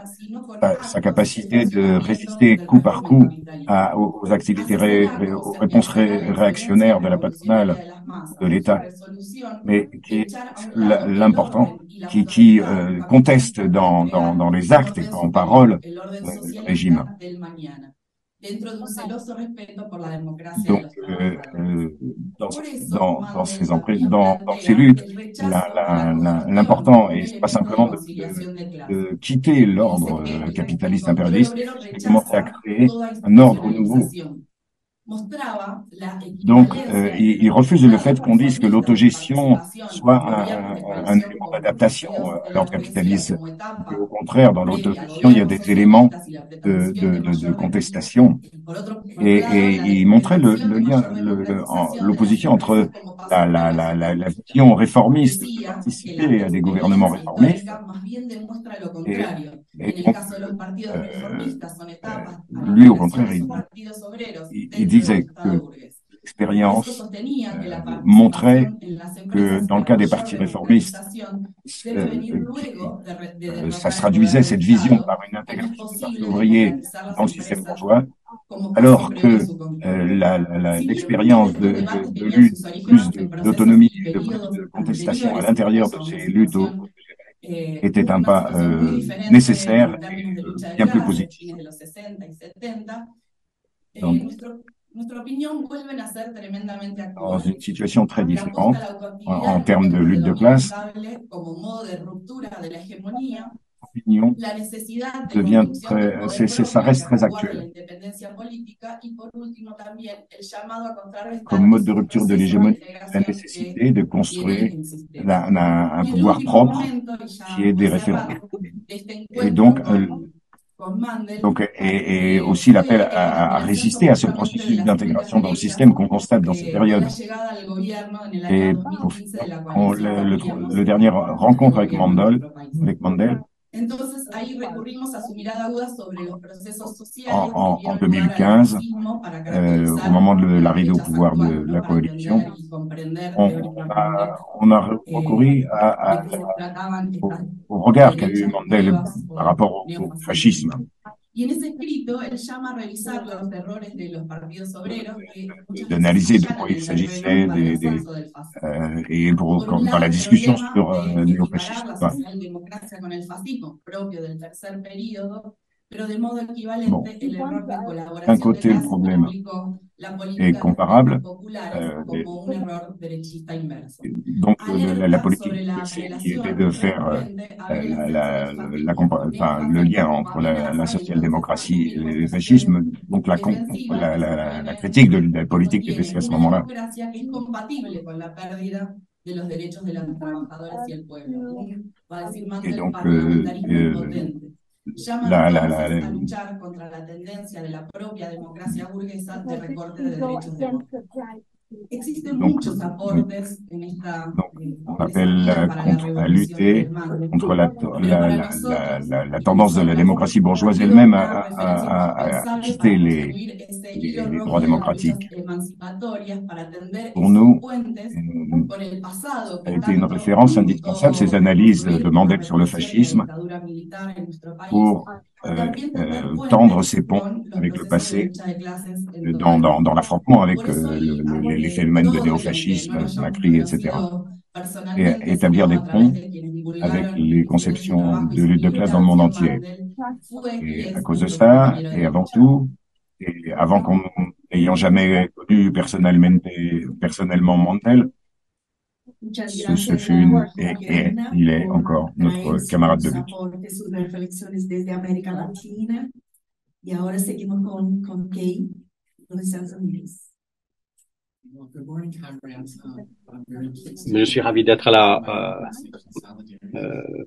Sa capacité de résister coup par coup aux activités, aux réponses réactionnaires de la patronale, de l'État, mais qui est l'important, qui conteste dans les actes et en parole le régime. Donc, dans ces luttes, l'important, et c'est pas simplement de quitter l'ordre capitaliste impérialiste, mais de commencer à créer un ordre nouveau. Donc, il refuse le fait qu'on dise que l'autogestion soit un élément d'adaptation à l'ordre capitaliste. Au contraire, dans l'autogestion, il y a des éléments de contestation. Et il montrait le lien, l'opposition entre la vision réformiste de participer à des gouvernements réformistes et donc, lui, au contraire, il disait que l'expérience montrait que dans le cas des partis réformistes, ça se traduisait cette vision par une intégration des partis ouvriers dans le système bourgeois, alors que l'expérience de lutte, plus d'autonomie et de contestation à l'intérieur de ces luttes était un pas nécessaire et bien plus positif. Donc, dans une situation très différente en termes de lutte de classe, l'opinion devient ça reste très actuel. Comme mode de rupture de l'hégémonie, la nécessité de construire un pouvoir propre qui est des référents. Et donc et aussi l'appel à résister à ce processus d'intégration dans le système qu'on constate dans cette période. Et pour finir, le dernier rencontre avec Mandel, en 2015, au moment de l'arrivée au pouvoir de la coalition, on a recouru au regard qu'a eu Mandel par rapport au fascisme. D'analyser de quoi il s'agissait et dans la discussion sur le néofascisme. Bon, d'un côté, le problème est comparable. Donc, la politique qui était de faire le lien entre la social-démocratie et le fascisme, donc la critique de la politique était faite à ce moment-là. Et donc, donc, on appelle à lutter contre la tendance de la démocratie bourgeoise elle-même à quitter les droits démocratiques. Pour nous, a été une référence indispensable, ces analyses de Mandel sur le fascisme, pour tendre ces ponts avec le passé, dans l'affrontement avec les phénomènes de néofascisme, Macri, etc. Et établir des ponts avec les conceptions de lutte de classe dans le monde entier. Et à cause de ça, et avant tout, et avant n'ayant jamais connu personnellement Mandel, ce fut et il est encore notre camarade de lutte. Je suis ravi d'être là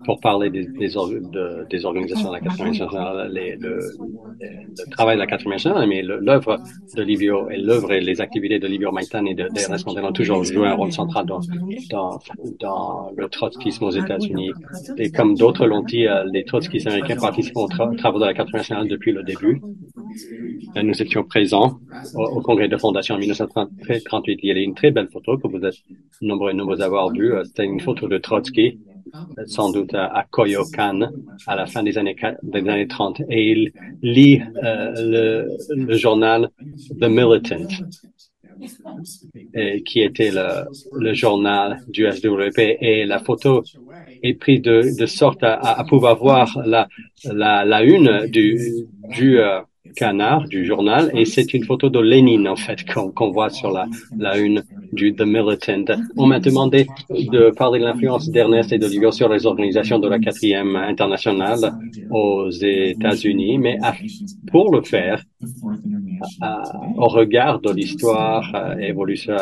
pour parler des organisations de la 4e nationale, le travail de la 4e nationale, mais l'œuvre de Livio et les activités de Livio Maïtan et de DS Mandel ont toujours joué un rôle central dans le trotskisme aux États-Unis. Et comme d'autres l'ont dit, les trotskistes américains participent aux travaux de la 4e nationale depuis le début. Nous étions présents au congrès de fondation en 1938. Il y a une très belle photo que vous êtes nombreux à avoir vue. C'était une photo de Trotsky, sans doute à Koyokan, à la fin des années 30. Et il lit le journal The Militant, qui était le journal du SWP, et la photo est prise de sorte à pouvoir voir la une du Canard, du journal, et c'est une photo de Lénine, en fait, qu'on voit sur la une du The Militant. On m'a demandé de parler de l'influence d'Ernest et d'Olivio sur les organisations de la 4e internationale aux États-Unis, mais pour le faire, au regard de l'histoire évolution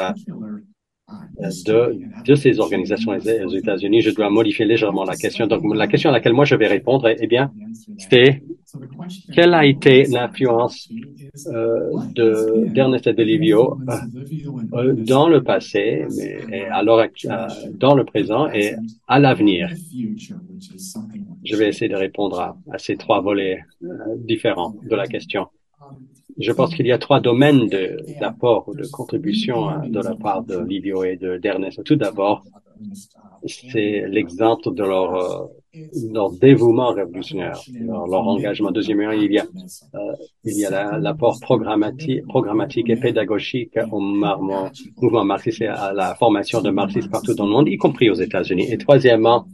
de ces organisations aux États-Unis, je dois modifier légèrement la question. Donc, la question à laquelle moi je vais répondre, eh bien, c'est quelle a été l'influence d'Ernest et d'Olivio dans le passé, mais dans le présent et à l'avenir. Je vais essayer de répondre à ces trois volets différents de la question. Je pense qu'il y a trois domaines d'apport ou de contribution de la part de Livio et d'Ernest. Tout d'abord, c'est l'exemple de leur dévouement révolutionnaire, leur engagement. Deuxièmement, il y a l'apport programmatique et pédagogique au mouvement marxiste et à la formation de marxistes partout dans le monde, y compris aux États-Unis. Et troisièmement,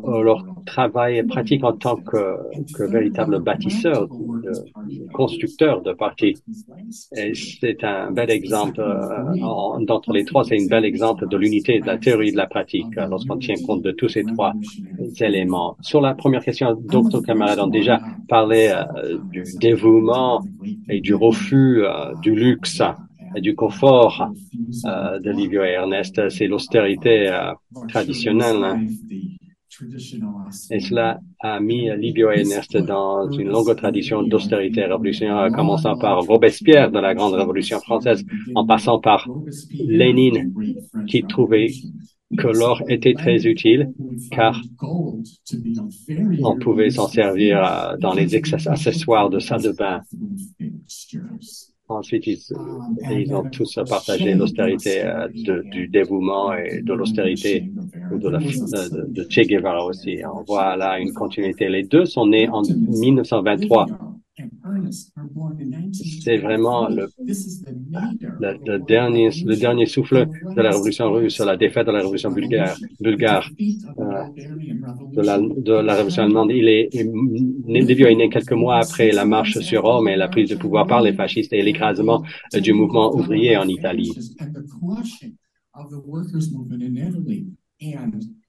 leur travail pratique en tant que véritable bâtisseur, constructeur de partis. Et c'est un bel exemple, d'entre les trois, c'est un bel exemple de l'unité de la théorie de la pratique, lorsqu'on tient compte de tous ces trois éléments. Sur la première question, d'autres camarades ont déjà parlé du dévouement et du refus du luxe et du confort de Livio et Ernest. C'est l'austérité traditionnelle. Et cela a mis Livio et Ernest dans une longue tradition d'austérité révolutionnaire, commençant par Robespierre de la Grande Révolution française, en passant par Lénine, qui trouvait que l'or était très utile, car on pouvait s'en servir dans les accessoires de salle de bain. Ensuite, ils ont tous partagé l'austérité du dévouement et de l'austérité de Che Guevara aussi. On voit là une continuité. Les deux sont nés en 1923. C'est vraiment le dernier souffle de la révolution russe, la défaite de la révolution bulgare, de la révolution allemande. Livio est né quelques mois après la marche sur Rome et la prise de pouvoir par les fascistes et l'écrasement du mouvement ouvrier en Italie.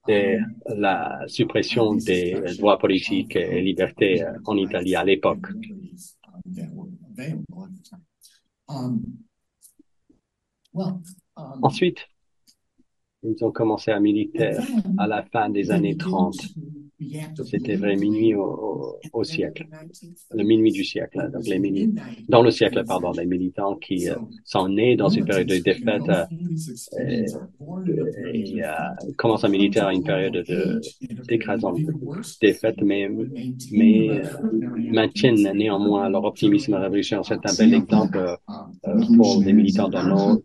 Et la suppression des droits politiques et libertés en Italie à l'époque. Ensuite, ils ont commencé à militer à la fin des années 30. C'était vrai minuit au siècle, le minuit du siècle. Donc dans le siècle, pardon, les militants qui sont nés dans une période de défaite et commencent à militer à une période d'écrasante défaite, mais maintiennent néanmoins leur optimisme révolutionnaire. C'est un bel exemple pour les militants dans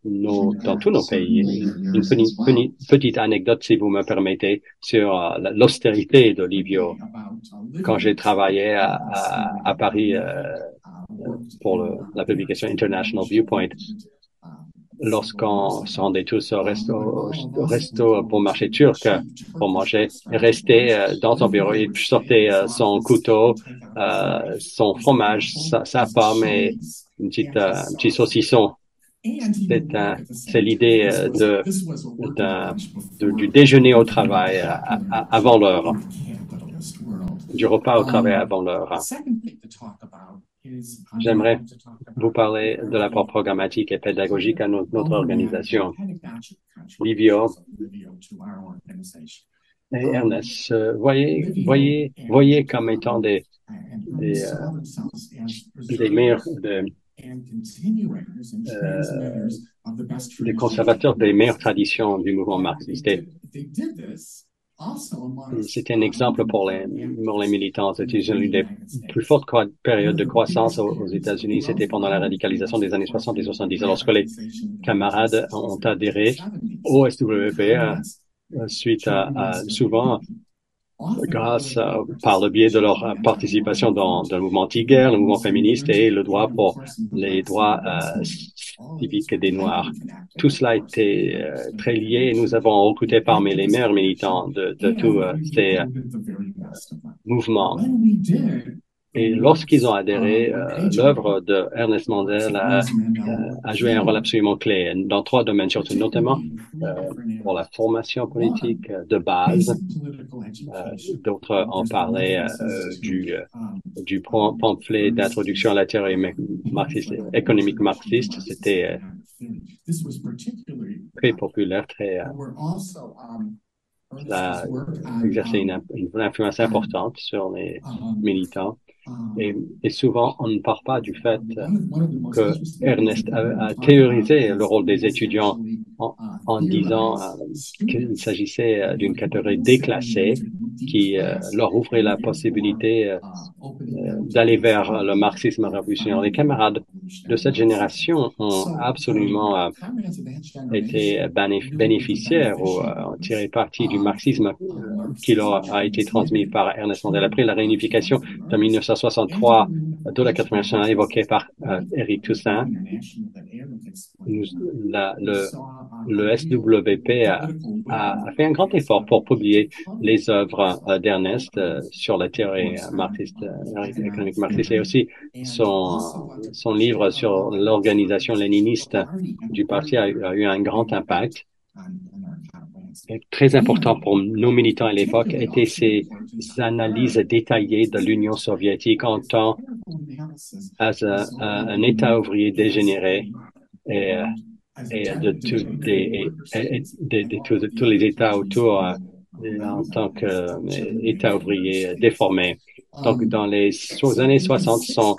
tous nos pays. Une petite anecdote, si vous me permettez, sur l'austérité de Livio. Quand j'ai travaillé à Paris pour la publication International Viewpoint, lorsqu'on se rendait tous au resto pour marché turc pour manger, restait dans son bureau, il sortait son couteau, son fromage, sa pomme et un petit saucisson. C'est l'idée du déjeuner au travail avant l'heure, du repas au travail avant l'heure. J'aimerais vous parler de l'apport programmatique et pédagogique à notre organisation. Livio et Ernest, voyez comme étant des meilleurs, des conservateurs des meilleures traditions du mouvement marxiste. C'était un exemple pour les militants. C'était une des plus fortes périodes de croissance aux États-Unis. C'était pendant la radicalisation des années 60 et 70, lorsque les camarades ont adhéré au SWP suite à souvent grâce par le biais de leur participation dans le mouvement anti-guerre, le mouvement féministe et le droit pour les droits civiques des Noirs. Tout cela était très lié et nous avons recruté parmi les meilleurs militants de tous ces mouvements. Et lorsqu'ils ont adhéré, l'œuvre de Ernest Mandel a joué un rôle absolument clé dans 3 domaines, surtout notamment pour la formation politique de base. D'autres en parlaient du pamphlet d'introduction à la théorie marxiste, économique marxiste. C'était très populaire, ça a exercé une influence importante sur les militants. Et souvent, on ne parle pas du fait que Ernest a théorisé le rôle des étudiants en disant qu'il s'agissait d'une catégorie déclassée qui leur ouvrait la possibilité d'aller vers le marxisme révolutionnaire. Les camarades de cette génération ont absolument été bénéficiaires ou ont tiré parti du marxisme qui leur a été transmis par Ernest Mandel. Après la réunification de 1963 de la quatrième nationale évoquée par Éric Toussaint, le SWP a fait un grand effort pour publier les œuvres d'Ernest sur la théorie marxiste, économique marxiste, et aussi son livre sur l'organisation léniniste du parti a eu un grand impact. Et très important pour nos militants à l'époque étaient ces analyses détaillées de l'Union soviétique en tant qu'un État ouvrier dégénéré et de tous les États autour en tant qu'État ouvrier déformé. Donc, dans les années 60, son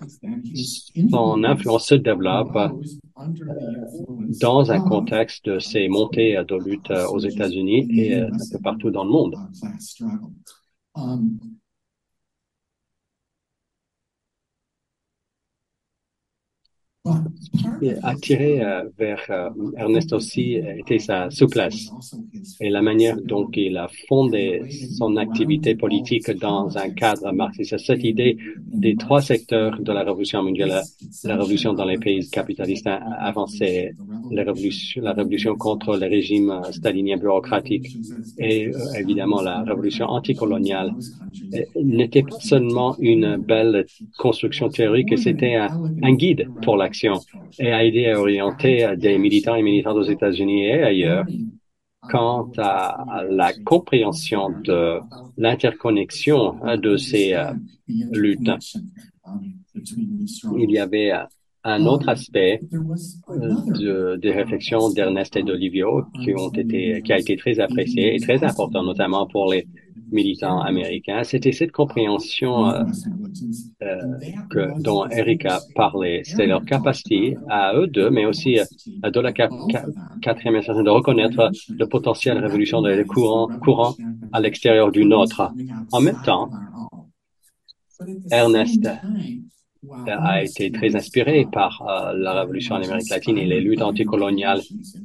influence se développe dans un contexte de ces montées de lutte aux États-Unis et un peu partout dans le monde. Attiré vers Ernest aussi était sa souplesse et la manière dont il a fondé son activité politique dans un cadre marxiste. Cette idée des 3 secteurs de la révolution mondiale, la révolution dans les pays capitalistes avancés, la révolution contre le régime stalinien bureaucratique et évidemment la révolution anticoloniale, n'était pas seulement une belle construction théorique, c'était un guide pour l'action et a aidé à orienter des militants et militantes aux États-Unis et ailleurs quant à la compréhension de l'interconnexion de ces luttes. Il y avait un autre aspect des réflexions d'Ernest et d'Olivio qui a été très apprécié et très important, notamment pour les militants américains. C'était cette compréhension dont Eric a parlé. C'était leur capacité à eux deux, mais aussi de la quatrième instance de reconnaître le potentiel révolutionnaire des courants à l'extérieur du nôtre. En même temps, Ernest a été très inspiré par la révolution en Amérique latine et les luttes anticoloniales.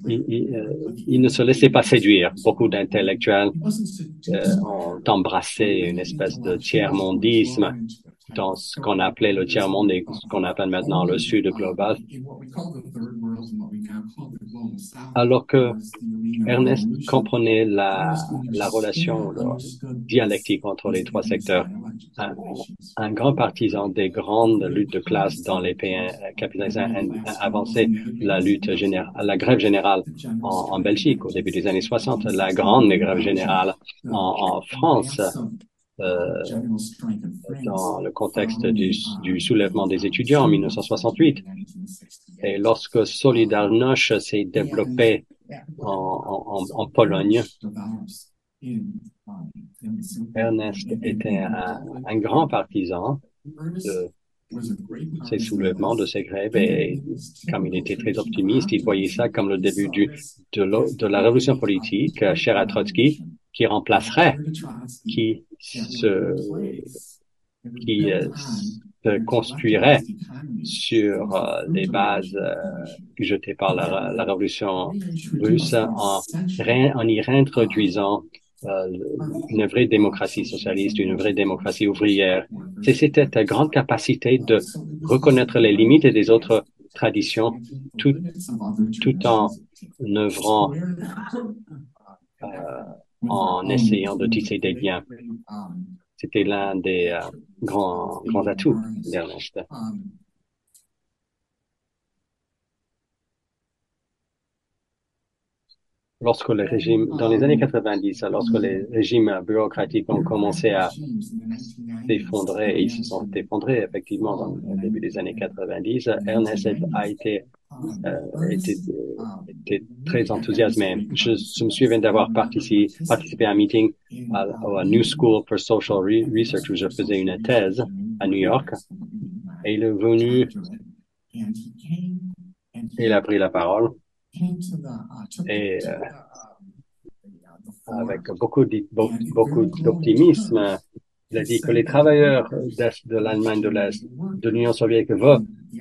Il ne se laissait pas séduire. Beaucoup d'intellectuels ont embrassé une espèce de tiers-mondisme dans ce qu'on appelait le tiers-monde et ce qu'on appelle maintenant le Sud global. Alors que Ernest comprenait la relation dialectique entre les 3 secteurs. Un grand partisan des grandes luttes de classe dans les pays capitalistes avancés, la grève générale en Belgique au début des années 60, la grande grève générale en France, dans le contexte du soulèvement des étudiants en 1968. Et lorsque Solidarność s'est développé en Pologne, Ernest était un grand partisan de ces soulèvements, de ces grèves, et comme il était très optimiste, il voyait ça comme le début de la révolution politique, cher à Trotsky, qui remplacerait, qui se construirait sur les bases jetées par la révolution russe en y réintroduisant une vraie démocratie socialiste, une vraie démocratie ouvrière. C'était ta grande capacité de reconnaître les limites des autres traditions tout en œuvrant en essayant de tisser des liens. C'était l'un des grands atouts d'Ernest. Lorsque les régimes, dans les années 90, lorsque les régimes bureaucratiques ont commencé à s'effondrer, et ils se sont effondrés effectivement au début des années 90, Ernest était très enthousiasmé. Je me souviens d'avoir participé à un meeting à New School for Social Research où je faisais une thèse à New York. Et il est venu, il a pris la parole et avec beaucoup d'optimisme, il a dit que les travailleurs de l'Allemagne de l'Est, de l'Union soviétique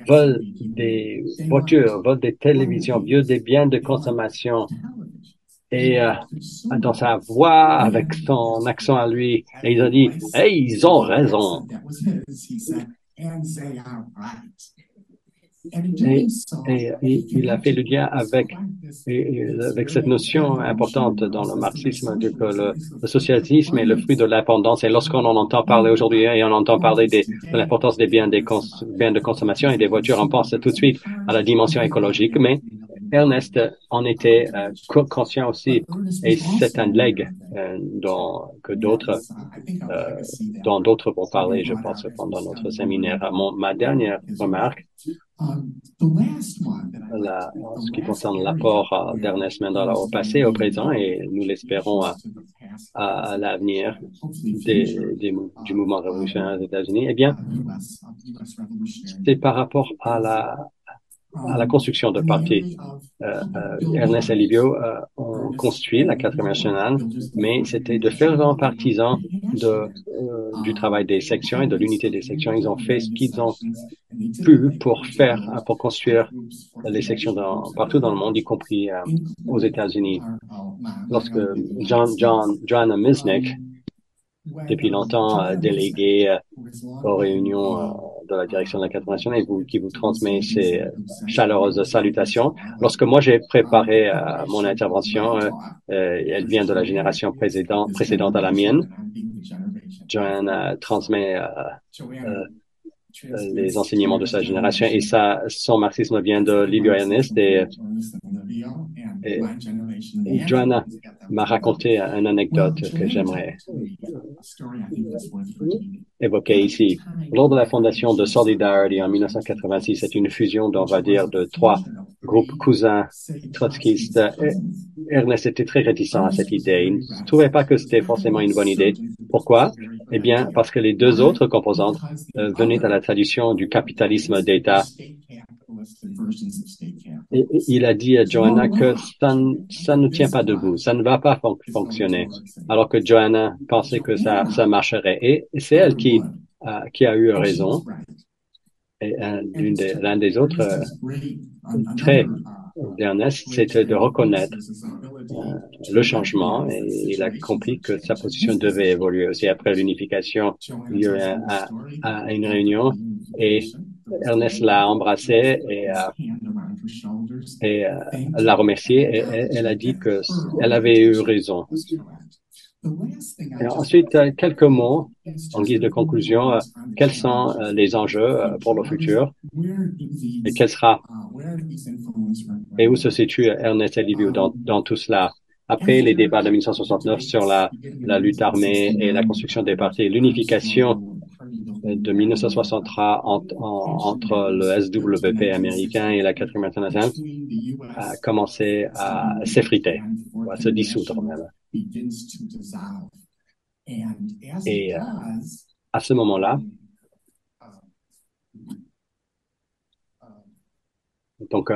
veulent des voitures, veulent des télévisions, veulent des biens de consommation. Et dans sa voix, avec son accent à lui, et il a dit, hey, ils ont raison. Et il a fait le lien avec cette notion importante dans le marxisme que le socialisme est le fruit de l'abondance. Et lorsqu'on en entend parler aujourd'hui et on entend parler de l'importance des biens de consommation et des voitures, on pense tout de suite à la dimension écologique. Mais Ernest en était conscient aussi, et c'est un legs dont d'autres vont parler, je pense, pendant notre séminaire. Ma dernière remarque, en ce qui concerne l'apport d'Ernest Mandela au passé, au présent, et nous l'espérons à l'avenir du mouvement révolutionnaire des États-Unis, eh bien, c'est par rapport à la construction de partis. Ernest et Livio ont construit la Quatrième nationale, mais c'était de fervents partisans du travail des sections et de l'unité des sections. Ils ont fait ce qu'ils ont pu pour construire les sections partout dans le monde, y compris aux États-Unis. Lorsque Joanna Misnick, depuis longtemps déléguée aux réunions de la direction de la Quatrième nationale, qui vous transmet ses chaleureuses salutations. Lorsque moi j'ai préparé mon intervention, elle vient de la génération précédente à la mienne. Joanna transmet les enseignements de sa génération et son marxisme vient de Livio Ernest et Joanna m'a raconté une anecdote que j'aimerais évoquer ici. Lors de la fondation de Solidarity en 1986, c'est une fusion, on va dire, de 3 groupes cousins trotskistes. Ernest était très réticent à cette idée. Il ne trouvait pas que c'était forcément une bonne idée. Pourquoi? Eh bien, parce que les 2 autres composantes venaient de la tradition du capitalisme d'État. Et il a dit à Joanna que ça ne tient pas debout, ça ne va pas fonctionner. Alors que Joanna pensait que ça marcherait. Et c'est elle qui a eu raison. Et l'un des autres traits d'Ernest, c'était de reconnaître le changement et il a compris que sa position devait évoluer aussi. Après l'unification, il y a eu une réunion et Ernest l'a embrassé et l'a remercié et elle a dit que elle avait eu raison. Et ensuite, quelques mots en guise de conclusion. Quels sont les enjeux pour le futur et et où se situe Ernest et Livio dans tout cela? Après les débats de 1969 sur la lutte armée et la construction des partis, l'unification de 1963 entre le SWP américain et la Quatrième internationale a commencé à s'effriter, à se dissoudre même. Et à ce moment-là, donc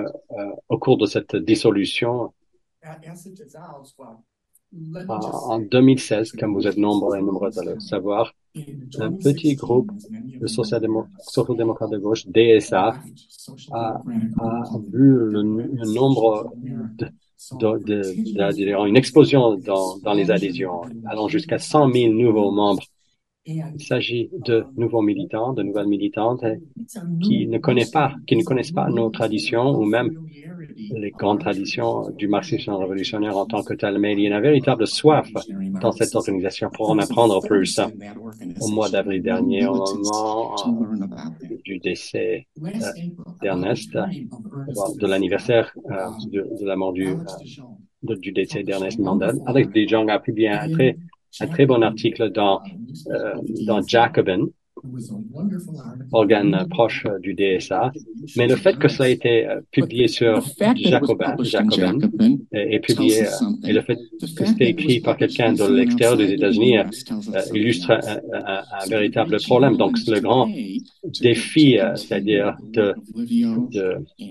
au cours de cette dissolution, En 2016, comme vous êtes nombreux et nombreuses à le savoir, un petit groupe de social-démocrates de gauche, DSA, a vu le nombre une explosion dans les adhésions, allant jusqu'à 100 000 nouveaux membres. Il s'agit de nouveaux militants, de nouvelles militantes qui ne connaissent pas nos traditions ou même les grandes traditions du marxisme révolutionnaire en tant que tel, mais il y a une véritable soif dans cette organisation pour en apprendre plus. Au mois d'avril dernier, au moment du décès d'Ernest, de l'anniversaire de la mort du décès d'Ernest Mandel, Alex de Jong a publié un très bon article dans Jacobin, organe proche du DSA, mais le fait que cela ait été publié sur Jacobin et publié et le fait que c'était écrit par quelqu'un de l'extérieur des États-Unis illustre un véritable problème. Donc le grand défi, c'est-à-dire de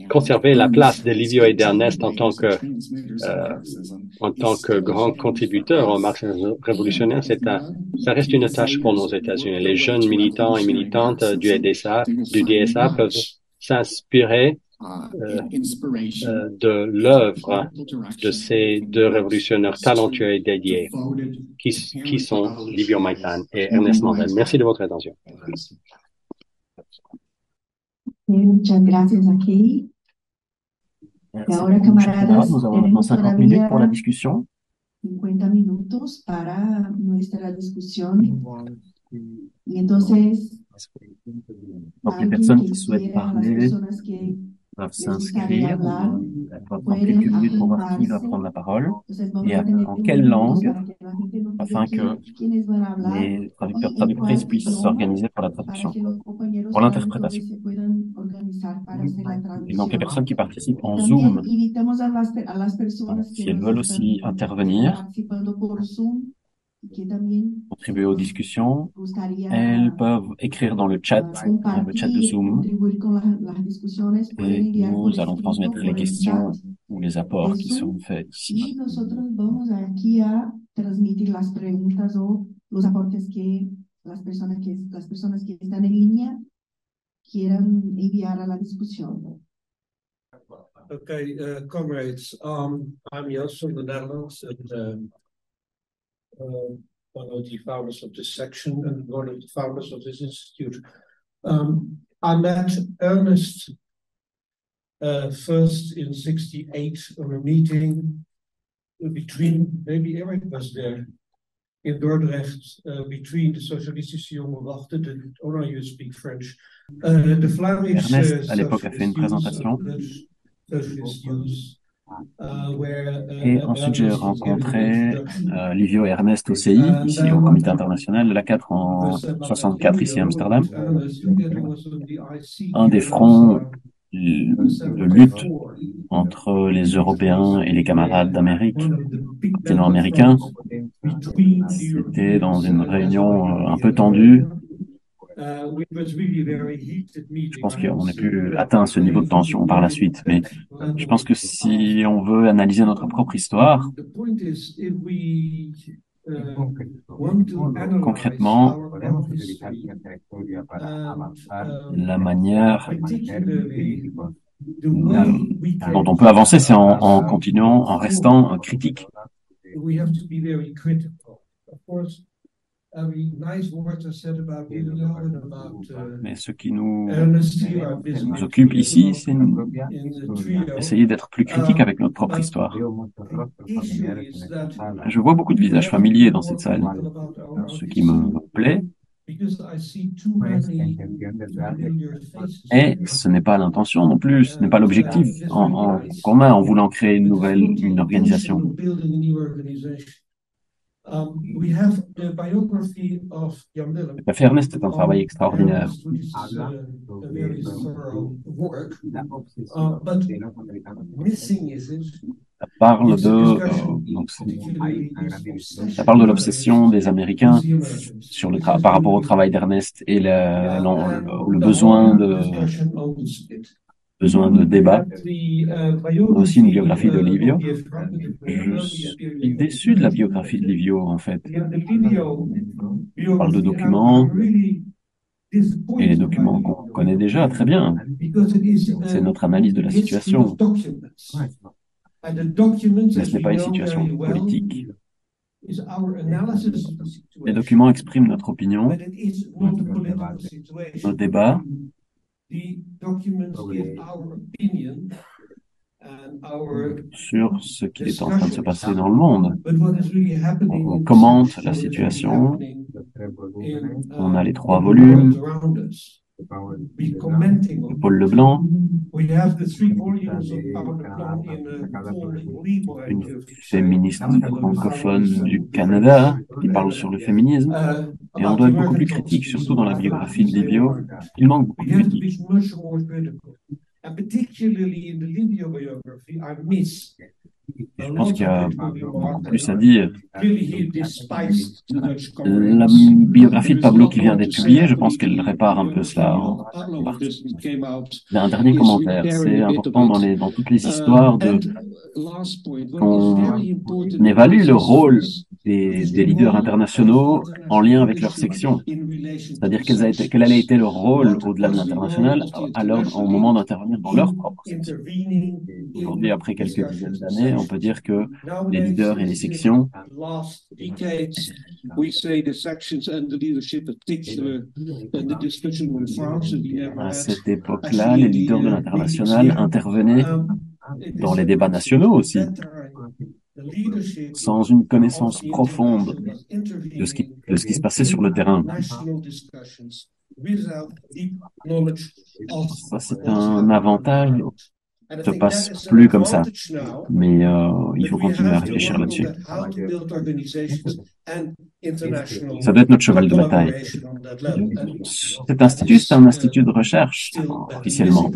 conserver la place de Livio et d'Ernest en tant que grands contributeurs au marxisme révolutionnaire, ça reste une tâche pour nos États-Unis. Les jeunes militants et militantes du DSA peuvent s'inspirer de l'œuvre de ces deux révolutionnaires talentueux et dédiés qui sont Livio Maitan et Ernest Mandel. Merci de votre attention. Muchas gracias, Akei. Y ahora, camaradas, nous avons maintenant tenemos 50 minutes todavía pour la discussion. 50 minutos para nuestra discusión. Y entonces, Donc, les alguien personnes que qui souhaitent quiera, las parler personas que peuvent les gustaría s'inscrire. hablar, Elles doivent prendre quelques minutes pour voir qui va agendarse. prendre la parole Entonces, vamos et a tener en unos quelle minutos langue, para que la gente nos diga afin que quiénes van a hablar les traducteurs y en traductrices cuál puissent idioma, s'organiser pour la para traduction, que los compañeros pour traductores l'interprétation. se puedan organizar para hacer la Et donc, les traducción. personnes qui participent en También Zoom, invitamos a las personas si que elles nos veulent están aussi intervenir, participando por Zoom y que también contribuer aux discussions, gustaría elles peuvent écrire dans le chat de compartir, Zoom, contribuir con las discusiones, pueden et enviar por nous allons escrito, transmettre les por el questions chat ou les de apports qui seront Zoom, faits ici. y nosotros vamos aquí a transmitir las preguntas o los aportes que las personas que están en línea quieran enviar a la discusión. Okay, comrades, I'm Joost from the Netherlands and one of the founders of this section and one of the founders of this institute. I met Ernest first in '68 on a meeting between, maybe Eric was there, in Dordrecht, between the Socialistische Jonge Wachten, oh no, you speak French, the Flemish Ernest, à l'époque, a fait une présentation. Et ensuite, j'ai rencontré Livio et Ernest au CI, ici au Comité international de l'A4 en 64, ici à Amsterdam. Un des fronts de lutte entre les Européens et les camarades d'Amérique, continent américain. C'était dans une réunion un peu tendue. Je pense qu'on n'a plus atteint ce niveau de tension par la suite, mais je pense que si on veut analyser notre propre histoire, concrètement, la manière dont on peut avancer, c'est en continuant, en restant critique. Mais ce qui nous occupe ici, c'est essayer d'être plus critique avec notre propre histoire. Je vois beaucoup de visages familiers dans cette salle, ce qui me plaît. Et ce n'est pas l'intention non plus, ce n'est pas l'objectif qu'on a en voulant créer une organisation. L'affaire Ernest est un travail extraordinaire. Ça parle de l'obsession des Américains par rapport au travail d'Ernest et le besoin besoin de débat. Aussi une biographie de Livio. Je Je suis déçu de la biographie de Livio, en fait. On parle de documents, et les documents qu'on connaît déjà très bien. C'est notre analyse de la situation. Mais ce n'est pas une situation politique. Les documents expriment notre opinion, nos débats, sur ce qui est en train de se passer dans le monde. On commente la situation. On a les 3 volumes de Paul Leblanc, une féministe francophone du Canada qui parle sur le féminisme. Et on doit être beaucoup plus critique, surtout dans la biographie de Livio. Il manque beaucoup de critique. Je pense qu'il y a beaucoup plus à dire. La biographie de Pablo qui vient d'être publiée, je pense qu'elle répare un peu cela en partie. Il y a un dernier commentaire. C'est important dans toutes les histoires qu'on évalue le rôle des leaders internationaux en lien avec leur section. C'est-à-dire quel a été leur rôle au-delà de l'international au moment d'intervenir dans leur propre section. Aujourd'hui, après quelques dizaines d'années, on peut dire que les leaders et les sections à cette époque-là, les leaders de l'international intervenaient dans les débats nationaux aussi, sans une connaissance profonde de ce qui se passait sur le terrain. Ça, c'est un avantage. Ça se passe plus comme ça, mais il faut continuer à réfléchir là-dessus. Ça doit être notre cheval de bataille. Cet institut, c'est un institut de recherche officiellement,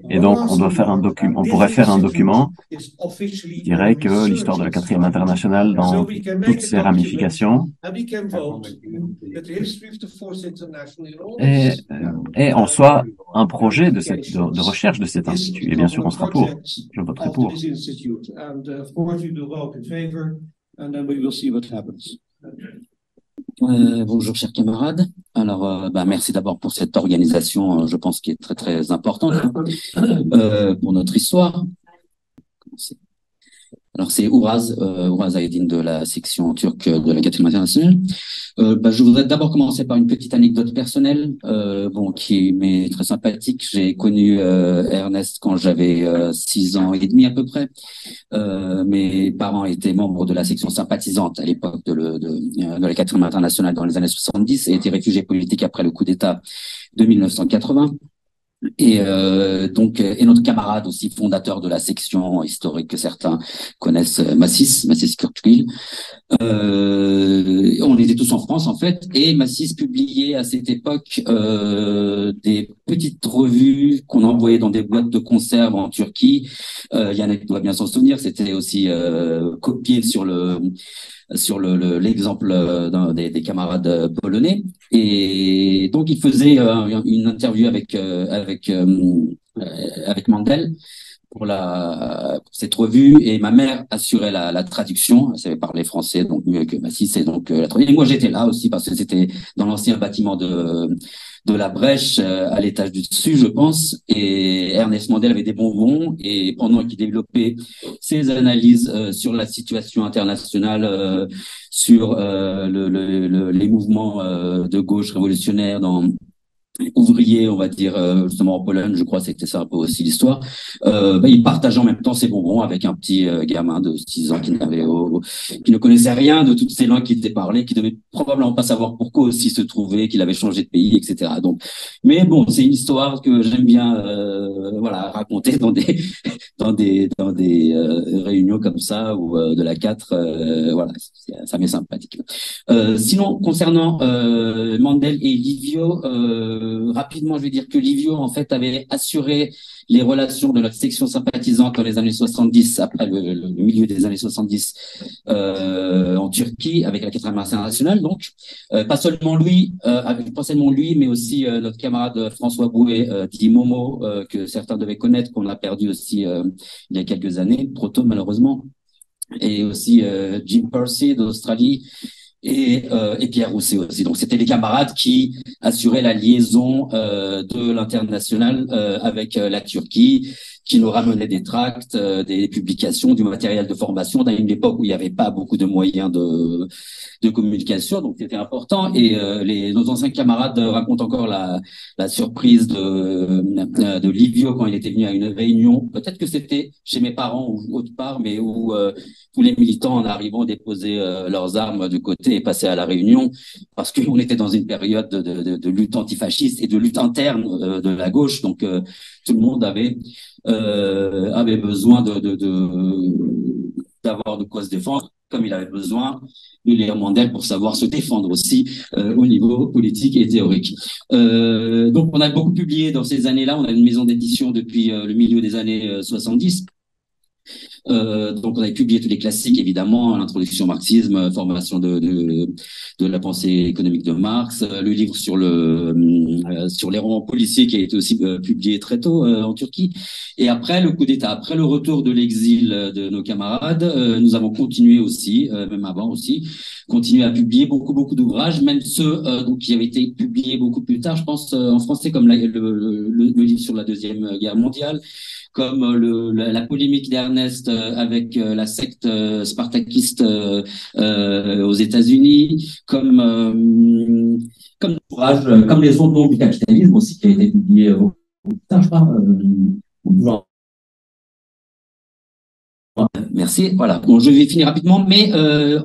et donc on doit faire un document. On pourrait faire un document qui dirait que l'histoire de la 4e internationale dans toutes ses ramifications est en soi un projet de recherche de cet institut. Et bien sûr, on sera pour. Je voterai pour. Bonjour chers camarades. Alors, merci d'abord pour cette organisation, je pense, qui est très très importante pour notre histoire. Alors c'est Uraz Aydin de la section turque de la 4e internationale. Je voudrais d'abord commencer par une petite anecdote personnelle, qui m'est très sympathique. J'ai connu Ernest quand j'avais 6 ans et demi à peu près. Mes parents étaient membres de la section sympathisante à l'époque de la 4e internationale dans les années 70 et étaient réfugiés politiques après le coup d'État de 1980. Et notre camarade aussi fondateur de la section historique que certains connaissent, Massis Kurtgil. On était tous en France en fait, et Massis publiait à cette époque des petites revues qu'on envoyait dans des boîtes de conserve en Turquie. Yannick doit bien s'en souvenir, c'était aussi copié sur l'exemple des camarades polonais, et donc il faisait une interview avec Mandel pour cette revue, et ma mère assurait la traduction. Elle savait parler français donc mieux que Massis, et donc la traduction. Et moi j'étais là aussi parce que c'était dans l'ancien bâtiment de la Brèche à l'étage du dessus, je pense, et Ernest Mandel avait des bonbons, et pendant qu'il développait ses analyses sur la situation internationale, sur les mouvements de gauche révolutionnaire ouvriers, on va dire, justement en Pologne, je crois que c'était ça un peu aussi l'histoire, il partageait en même temps ses bonbons avec un petit gamin de 6 ans qui ne connaissait rien de toutes ces langues qui étaient parlées, qui devait probablement pas savoir pourquoi aussi se trouvait, qu'il avait changé de pays, etc. Donc, mais bon, c'est une histoire que j'aime bien raconter dans des réunions comme ça, ou de la 4, ça m'est sympathique. Sinon, concernant Mandel et Livio, rapidement, je vais dire que Livio, en fait, avait assuré les relations de notre section sympathisante dans les années 70, après le milieu des années 70, en Turquie, avec la 4e internationale. Donc, pas seulement lui, mais aussi notre camarade François Bouet, dit Momo, que certains devaient connaître, qu'on a perdu aussi il y a quelques années, trop tôt malheureusement, et aussi Jim Percy d'Australie, et Pierre Rousset aussi. Donc, c'était les camarades qui assuraient la liaison de l'international avec la Turquie, qui nous ramenaient des tracts, des publications, du matériel de formation, dans une époque où il n'y avait pas beaucoup de moyens de communication, donc c'était important. Et nos anciens camarades racontent encore la surprise de Livio quand il était venu à une réunion. Peut-être que c'était chez mes parents ou autre part, mais où tous les militants, en arrivant, déposaient leurs armes de côté et passaient à la réunion, parce qu'on était dans une période de lutte antifasciste et de lutte interne de la gauche. Donc tout le monde avait besoin d'avoir de quoi se défendre, comme il avait besoin de lire Mandel pour savoir se défendre aussi au niveau politique et théorique. Donc, on a beaucoup publié dans ces années-là. On a une maison d'édition depuis le milieu des années 70. Donc, on avait publié tous les classiques, évidemment, l'introduction au marxisme, formation de la pensée économique de Marx, le livre sur les romans policiers qui a été aussi publié très tôt en Turquie. Et après le coup d'État, après le retour de l'exil de nos camarades, nous avons continué aussi, même avant aussi, continué à publier beaucoup d'ouvrages, même ceux donc, qui avaient été publiés beaucoup plus tard, je pense, en français, comme le livre sur la Deuxième Guerre mondiale, comme la polémique d'Ernest avec la secte spartakiste aux États-Unis, comme l'ouvrage, comme les autres noms du capitalisme aussi, qui a été publié beaucoup plus tard, je crois. Merci. Voilà. Bon, je vais finir rapidement, mais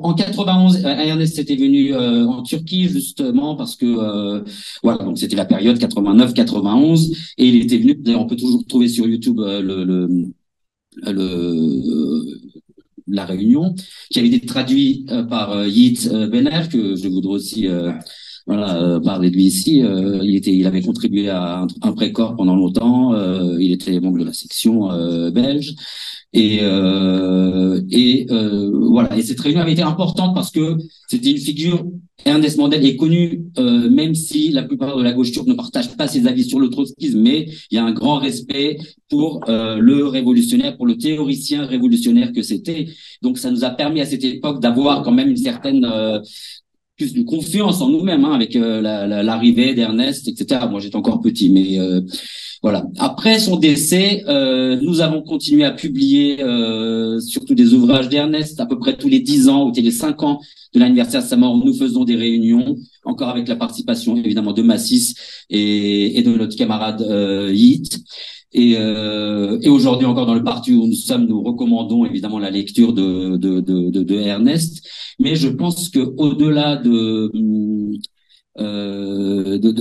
en 91, Ernest était venu en Turquie justement parce que voilà, donc c'était la période 89-91 et il était venu. D'ailleurs, on peut toujours trouver sur YouTube la réunion qui avait été traduit par Yiğit Bener, que je voudrais aussi parler de lui ici. Il avait contribué à un précorps pendant longtemps. Il était membre de la section belge. Et voilà. Et cette réunion avait été importante parce que c'était une figure. Ernest Mandel est connu, même si la plupart de la gauche turque ne partage pas ses avis sur le trotskisme, mais il y a un grand respect pour le révolutionnaire, pour le théoricien révolutionnaire que c'était. Donc, ça nous a permis à cette époque d'avoir quand même une certaine plus de confiance en nous-mêmes, hein, avec l'arrivée d'Ernest, etc. Moi, j'étais encore petit, mais voilà. Après son décès, nous avons continué à publier surtout des ouvrages d'Ernest, à peu près tous les 10 ans, ou tous les 5 ans de l'anniversaire de sa mort. Nous faisons des réunions, encore avec la participation évidemment de Massis et de notre camarade Yiğit. Et aujourd'hui encore dans le parti où nous sommes, nous recommandons évidemment la lecture de Ernest. Mais je pense que au-delà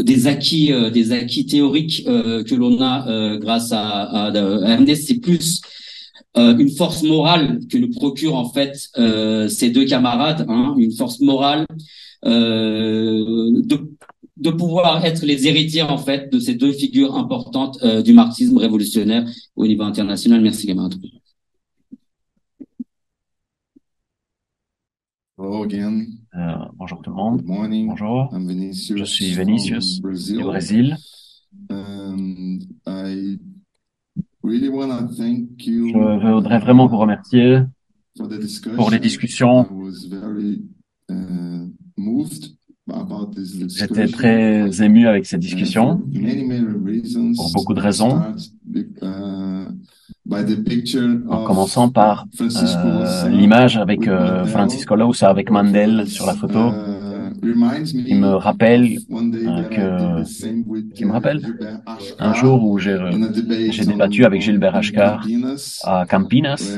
des acquis théoriques que l'on a grâce à Ernest, c'est plus une force morale que nous procurent en fait ces deux camarades, hein, une force morale de pouvoir être les héritiers en fait de ces deux figures importantes du marxisme révolutionnaire au niveau international. Merci camarades. Hello again. Bonjour tout le monde. Good morning. Bonjour. I'm Vinicius Je suis Vinicius from du Brésil. I really want to thank you Je voudrais vraiment vous remercier for the discussion. pour les discussions. I was very moved about this discussion. J'étais très ému avec ces discussions For many reasons. pour beaucoup de raisons. By the picture En of commençant par l'image avec Francisco Lousa, avec Mandel sur la photo, qui me rappelle un jour où j'ai débattu avec Gilbert Achcar à Campinas.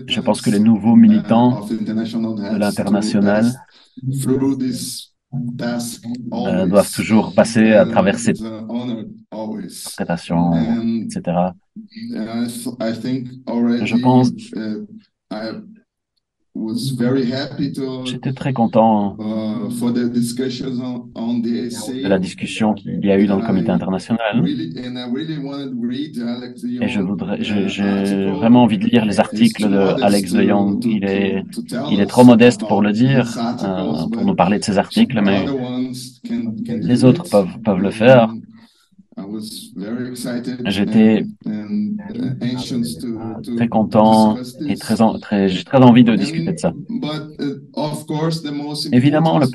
Je pense que les nouveaux militants de l'International doivent toujours passer à travers cette interprétation, etc. Je pense was very happy to J'étais très content for the discussions on the essay. de la discussion qu'il y a eu dans le comité international. And I really wanted to read Alex de Et Jong, j'ai vraiment envie de lire les articles de Alex de Jong. Il est trop modeste pour le dire, pour nous parler de ses articles, mais les autres peuvent le faire. J'étais très content et j'ai très envie de discuter de ça. Évidemment, la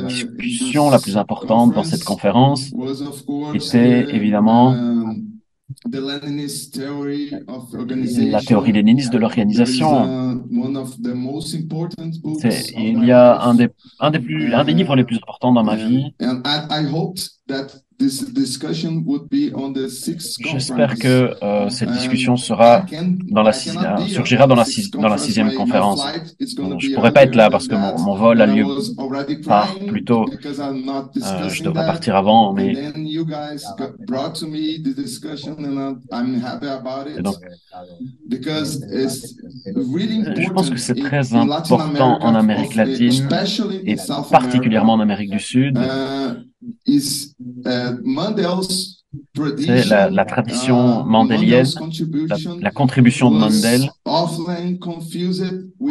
discussion la plus importante dans cette conférence était évidemment la théorie léniniste de l'organisation. Il y a un des livres les plus importants dans ma vie. J'espère que cette discussion surgira dans la sixième conférence. Je pourrais pas être là parce que mon vol a lieu plus tôt. Je devrais partir avant, mais et donc, je pense que c'est très important en Amérique latine et particulièrement en Amérique du Sud. C'est la tradition mandélienne, la contribution de Mandel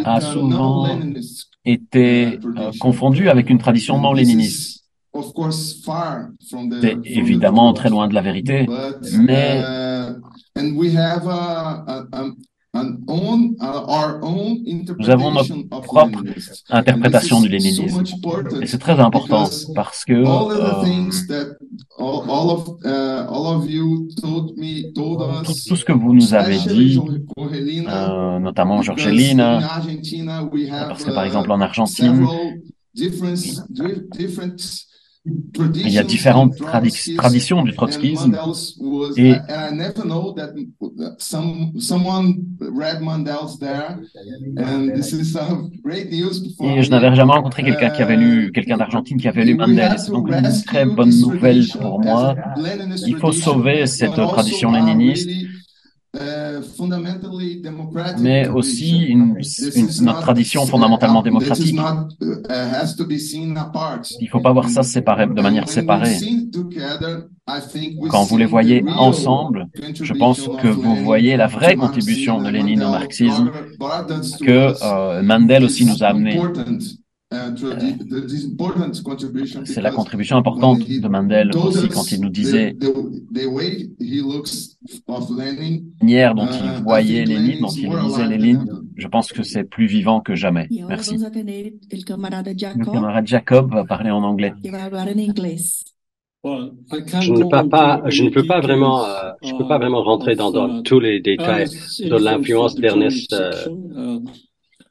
a souvent été confondue avec une tradition non léniniste. C'est évidemment très loin de la vérité, mais nous avons notre propre interprétation du léninisme. Et c'est très important parce que tout ce que vous nous avez dit, notamment Jorgeline, parce que par exemple en Argentine, il y a différentes traditions du trotskisme et je n'avais jamais rencontré quelqu'un d'Argentine qui avait lu Mandel. C'est donc une très bonne nouvelle pour moi. Il faut sauver cette tradition léniniste, mais aussi notre tradition fondamentalement démocratique. Il ne faut pas voir ça de manière séparée. Quand vous les voyez ensemble, je pense que vous voyez la vraie contribution de Lénine au marxisme que Mandel aussi nous a amené. C'est la contribution importante de Mandel aussi quand il nous disait la manière dont il voyait Lénine, dont il lisait Lénine. Je pense que c'est plus vivant que jamais. Merci. Le camarade Jacob va parler en anglais. Je ne peux pas vraiment rentrer dans tous les détails de l'influence d'Ernest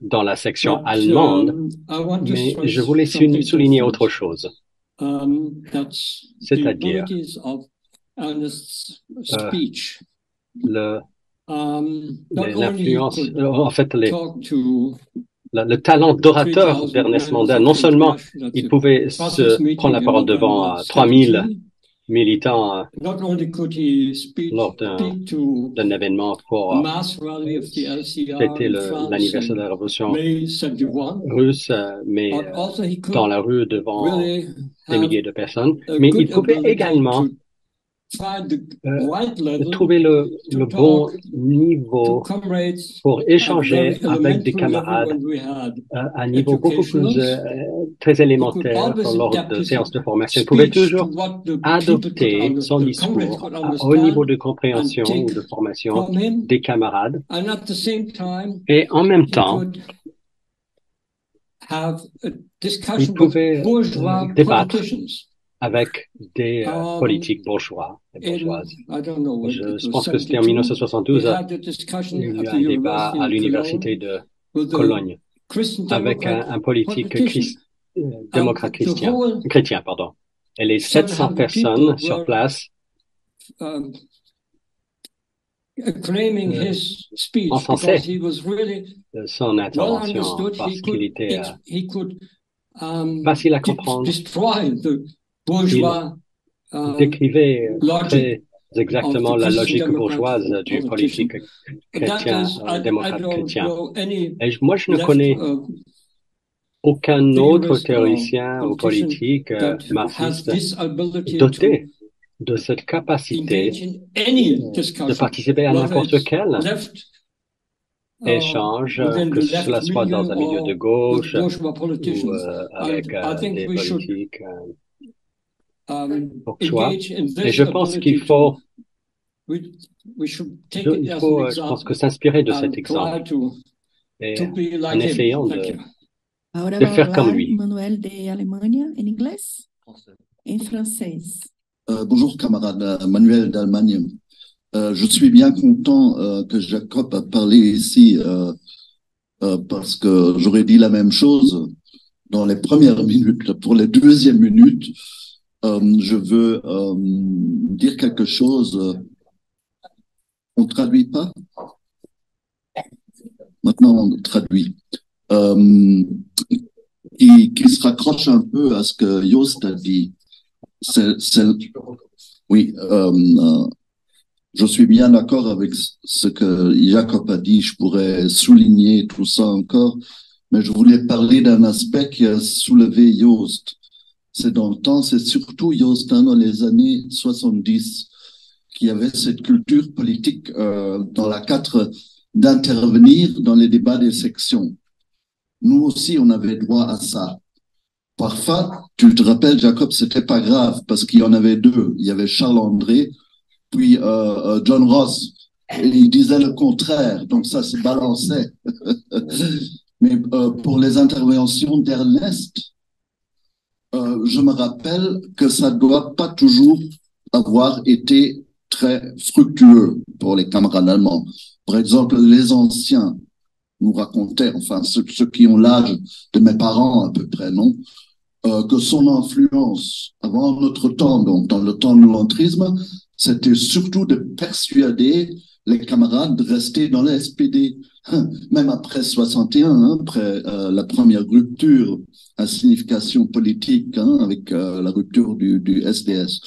dans la section allemande, mais je voulais souligner autre chose, c'est-à-dire l'influence, en fait, le talent d'orateur d'Ernest Mandel. Non seulement il pouvait se prendre la parole devant 3000 militants lors d'un événement pour fêter l'anniversaire de la révolution russe, mais dans la rue devant des milliers de personnes. Mais il pouvait également trouver le bon niveau pour échanger avec des camarades à un niveau beaucoup plus très élémentaire lors de séances de formation. Il pouvait toujours adopter son discours au niveau de compréhension ou de formation des camarades et en même temps il pouvait débattre avec des politiques bourgeois et bourgeoises. Je pense que c'était en 1972, il y a eu un débat à l'université de Cologne avec un politique démocrate chrétien, pardon. Et les 700 personnes sur place encensaient son intervention parce qu'il était facile à comprendre. Il décrivait très exactement la logique bourgeoise du politique chrétien, démocrate chrétien. Et moi, je ne connais aucun autre théoricien ou politique marxiste doté de cette capacité de participer à n'importe quel échange, que cela soit dans un milieu de gauche ou avec des politiques bourgeois. Et je pense qu'il faut, je pense que s'inspirer de cet exemple et en essayant Agora de vai faire comme falar lui. Manuel de Alemanha, em inglês? Em francês. Bonjour camarade, Manuel d'Allemagne. Je suis bien content que Jacob a parlé ici parce que j'aurais dit la même chose dans les premières minutes. Pour les deuxièmes minutes, je veux dire quelque chose. On traduit pas? Maintenant, on traduit. Qui se raccroche un peu à ce que Joost a dit. Oui, je suis bien d'accord avec ce que Jacob a dit. Je pourrais souligner tout ça encore, mais je voulais parler d'un aspect qui a soulevé Joost. C'est dans le temps, c'est surtout Joost, dans les années 70, qui avait cette culture politique dans la cadre d'intervenir dans les débats des sections. Nous aussi, on avait droit à ça. Parfois, tu te rappelles, Jacob, c'était pas grave parce qu'il y en avait deux. Il y avait Charles André, puis John Ross. Et il disait le contraire, donc ça se balançait. Mais pour les interventions d'Ernest, je me rappelle que ça ne doit pas toujours avoir été très fructueux pour les camarades allemands. Par exemple, les anciens nous racontaient, enfin ceux qui ont l'âge de mes parents à peu près, non, que son influence avant notre temps, donc dans le temps de l'entrisme, c'était surtout de persuader les camarades de rester dans la SPD, même après 61, après la première rupture à signification politique, avec la rupture du SDS.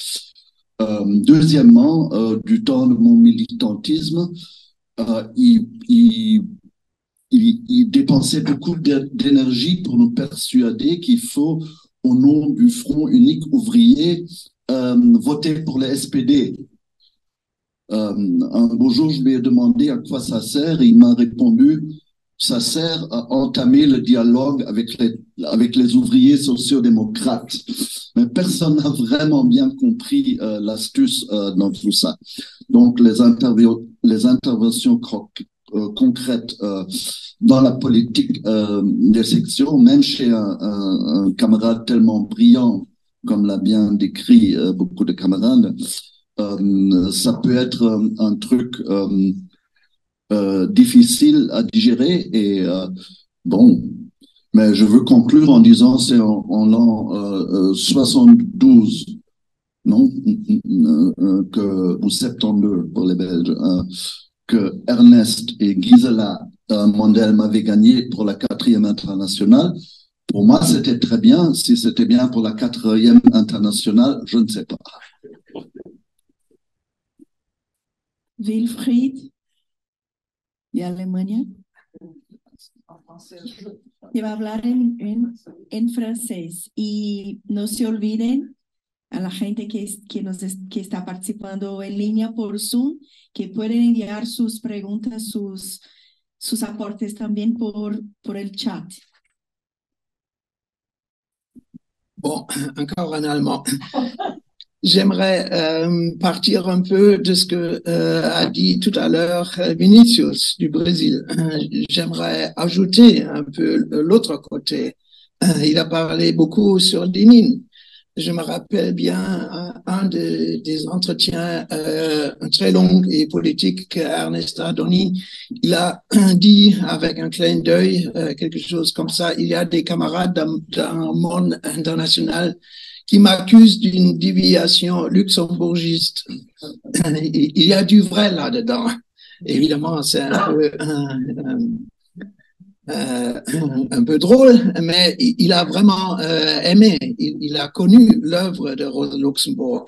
Deuxièmement, du temps de mon militantisme, il dépensait beaucoup d'énergie pour nous persuader qu'il faut, au nom du Front unique ouvrier, voter pour les SPD. Un beau jour, je lui ai demandé à quoi ça sert et il m'a répondu, ça sert à entamer le dialogue avec les ouvriers sociodémocrates. Mais personne n'a vraiment bien compris l'astuce dans tout ça. Donc, les interventions concrètes dans la politique des sections, même chez un camarade tellement brillant, comme l'a bien décrit beaucoup de camarades, ça peut être un truc difficile à digérer et bon, mais je veux conclure en disant c'est en l'an 72, non, ou 72 pour les Belges, que Ernest et Gisela Mandel m'avaient gagné pour la 4e internationale. Pour moi, c'était très bien. Si c'était bien pour la 4e internationale, je ne sais pas. Wilfried, de Alemanha. Que va a hablar en francés. Y no se olviden a la gente que está participando en línea por Zoom, que pueden enviar sus preguntas, sus aportes también por el chat. Bon, encore en allemand. J'aimerais partir un peu de ce que a dit tout à l'heure Vinicius du Brésil. J'aimerais ajouter un peu l'autre côté. Il a parlé beaucoup sur Lénine. Je me rappelle bien un des entretiens très longs et politiques qu'Ernest a donné. Il a dit avec un clin d'œil quelque chose comme ça. Il y a des camarades dans le monde international qui m'accusent d'une déviation luxembourgiste. Il y a du vrai là-dedans. Évidemment, c'est un peu drôle, mais il a vraiment aimé. Il a connu l'œuvre de Rosa Luxembourg.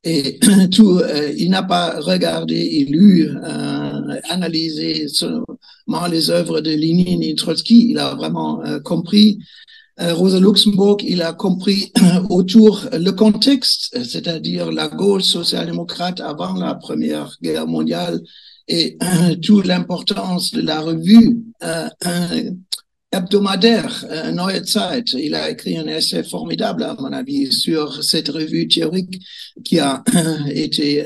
Et tout, il n'a pas regardé et lu, analysé seulement les œuvres de Lénine et Trotsky. Il a vraiment compris Rosa Luxemburg, il a compris autour le contexte, c'est-à-dire la gauche social-démocrate avant la Première Guerre mondiale et toute l'importance de la revue hebdomadaire Neue Zeit. Il a écrit un essai formidable, à mon avis, sur cette revue théorique qui a été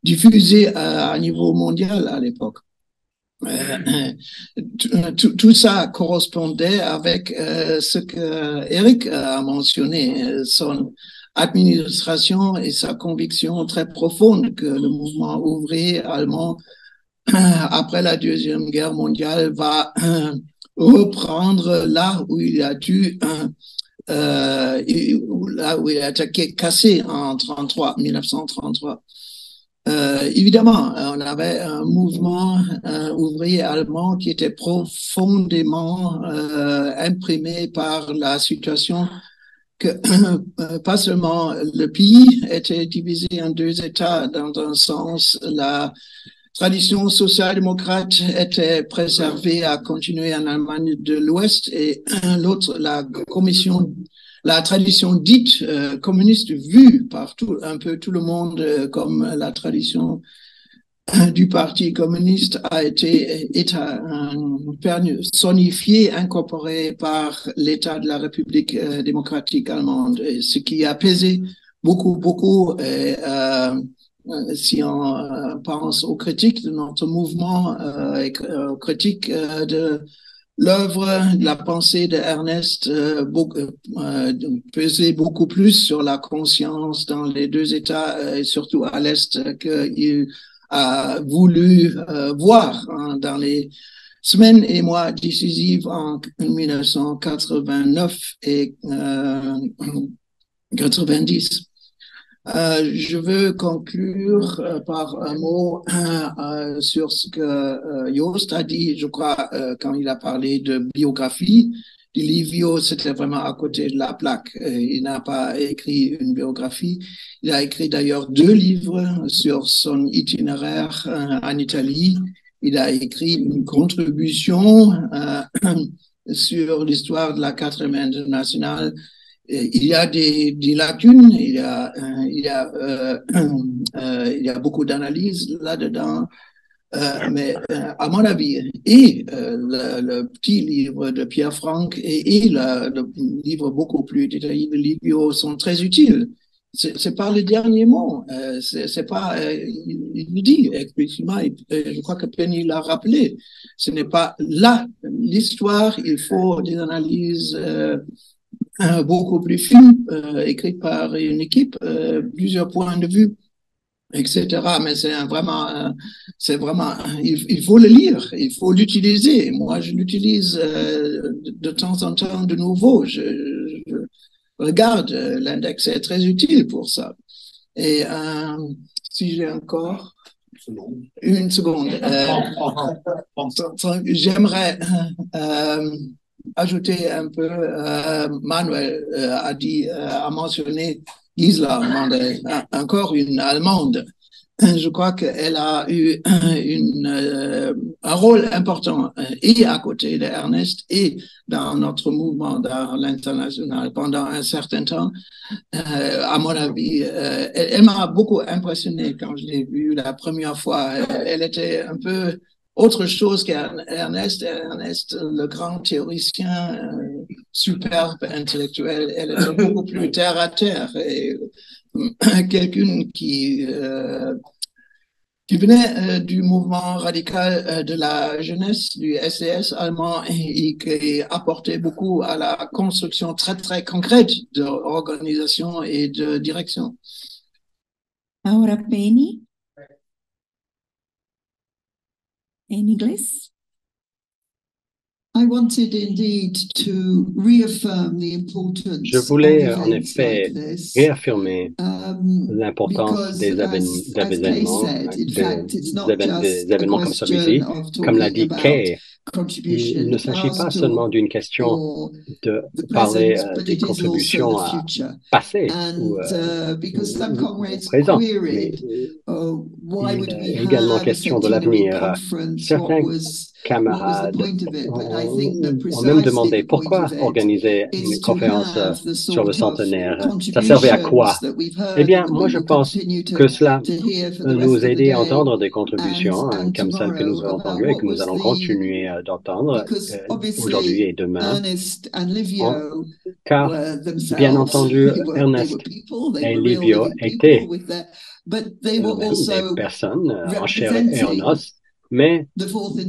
diffusée à niveau mondial à l'époque. Tout ça correspondait avec ce que Eric a mentionné, son administration et sa conviction très profonde que le mouvement ouvrier allemand, après la Deuxième Guerre mondiale, va reprendre là où il a dû, là où il a été cassé en 1933. Évidemment, on avait un mouvement ouvrier allemand qui était profondément imprimé par la situation que pas seulement le pays était divisé en deux États, dans un sens, la tradition social-démocrate était préservée à continuer en Allemagne de l'Ouest et l'autre, la tradition dite communiste vue par un peu tout le monde comme la tradition du Parti communiste a été personnifiée, incorporée par l'État de la République démocratique allemande, ce qui a pesé beaucoup. Si on pense aux critiques de notre mouvement, aux critiques de l'œuvre, de la pensée de Ernest pesait beaucoup plus sur la conscience dans les deux États et surtout à l'Est qu'il a voulu voir dans les semaines et mois décisifs en 1989 et 90. Je veux conclure par un mot sur ce que Joost a dit, je crois, quand il a parlé de biographie. Livio, c'était vraiment à côté de la plaque. Il n'a pas écrit une biographie. Il a écrit d'ailleurs 2 livres sur son itinéraire en Italie. Il a écrit une contribution sur l'histoire de la 4e internationale. Il y a des lacunes, il y a beaucoup d'analyses là-dedans, mais à mon avis, et le petit livre de Pierre Franck et le livre beaucoup plus détaillé de Livio sont très utiles. C'est pas le dernier mot, c'est pas, il dit explicitement, je crois que Penny l'a rappelé, ce n'est pas l'histoire, il faut des analyses beaucoup plus fine, écrite par une équipe, plusieurs points de vue, etc. Mais c'est vraiment, il faut le lire, il faut l'utiliser. Moi, je l'utilise de temps en temps de nouveau. Je regarde, l'index est très utile pour ça. Et si j'ai encore une seconde, j'aimerais ajouter un peu, Manuel a mentionné Gisela Mandel, encore une Allemande. Je crois qu'elle a eu un rôle important et à côté de Ernest et dans notre mouvement dans l'international pendant un certain temps. À mon avis, elle m'a beaucoup impressionné quand je l'ai vue la première fois. Elle était un peu autre chose qu'Ernest. Ernest, le grand théoricien, superbe intellectuel, elle était beaucoup plus terre à terre et quelqu'un qui venait du mouvement radical de la jeunesse du SDS allemand et qui apportait beaucoup à la construction très, très concrète de organisation et de direction. Ahora Penny. En inglés. Je voulais en effet réaffirmer l'importance des événements comme celui-ci. Comme l'a dit Kay, il ne s'agit pas seulement d'une question de parler des contributions passées ou présentes, mais il est également question de l'avenir. Certains camarades ont même demandé pourquoi organiser une conférence sur le centenaire. Ça servait à quoi? Eh bien, moi je pense que cela nous aider à entendre des contributions comme celles que nous avons entendues et que nous allons continuer d'entendre aujourd'hui et demain. Car, bien entendu, Ernest et Livio étaient eux-mêmes des personnes en chair et en os, mais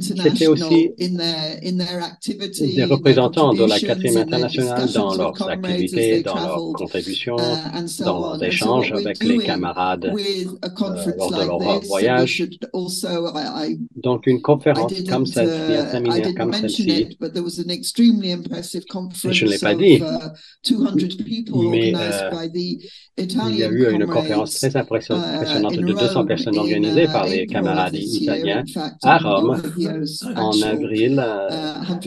c'était aussi des représentants de la 4e internationale dans leurs activités, dans leurs contributions, dans leurs échanges avec les camarades lors de leur voyage. Donc, une conférence comme celle-ci, un séminaire comme celle-ci, je ne l'ai pas dit, mais il y a eu une conférence très impressionnante de 200 personnes organisées par les camarades italiens à Rome en avril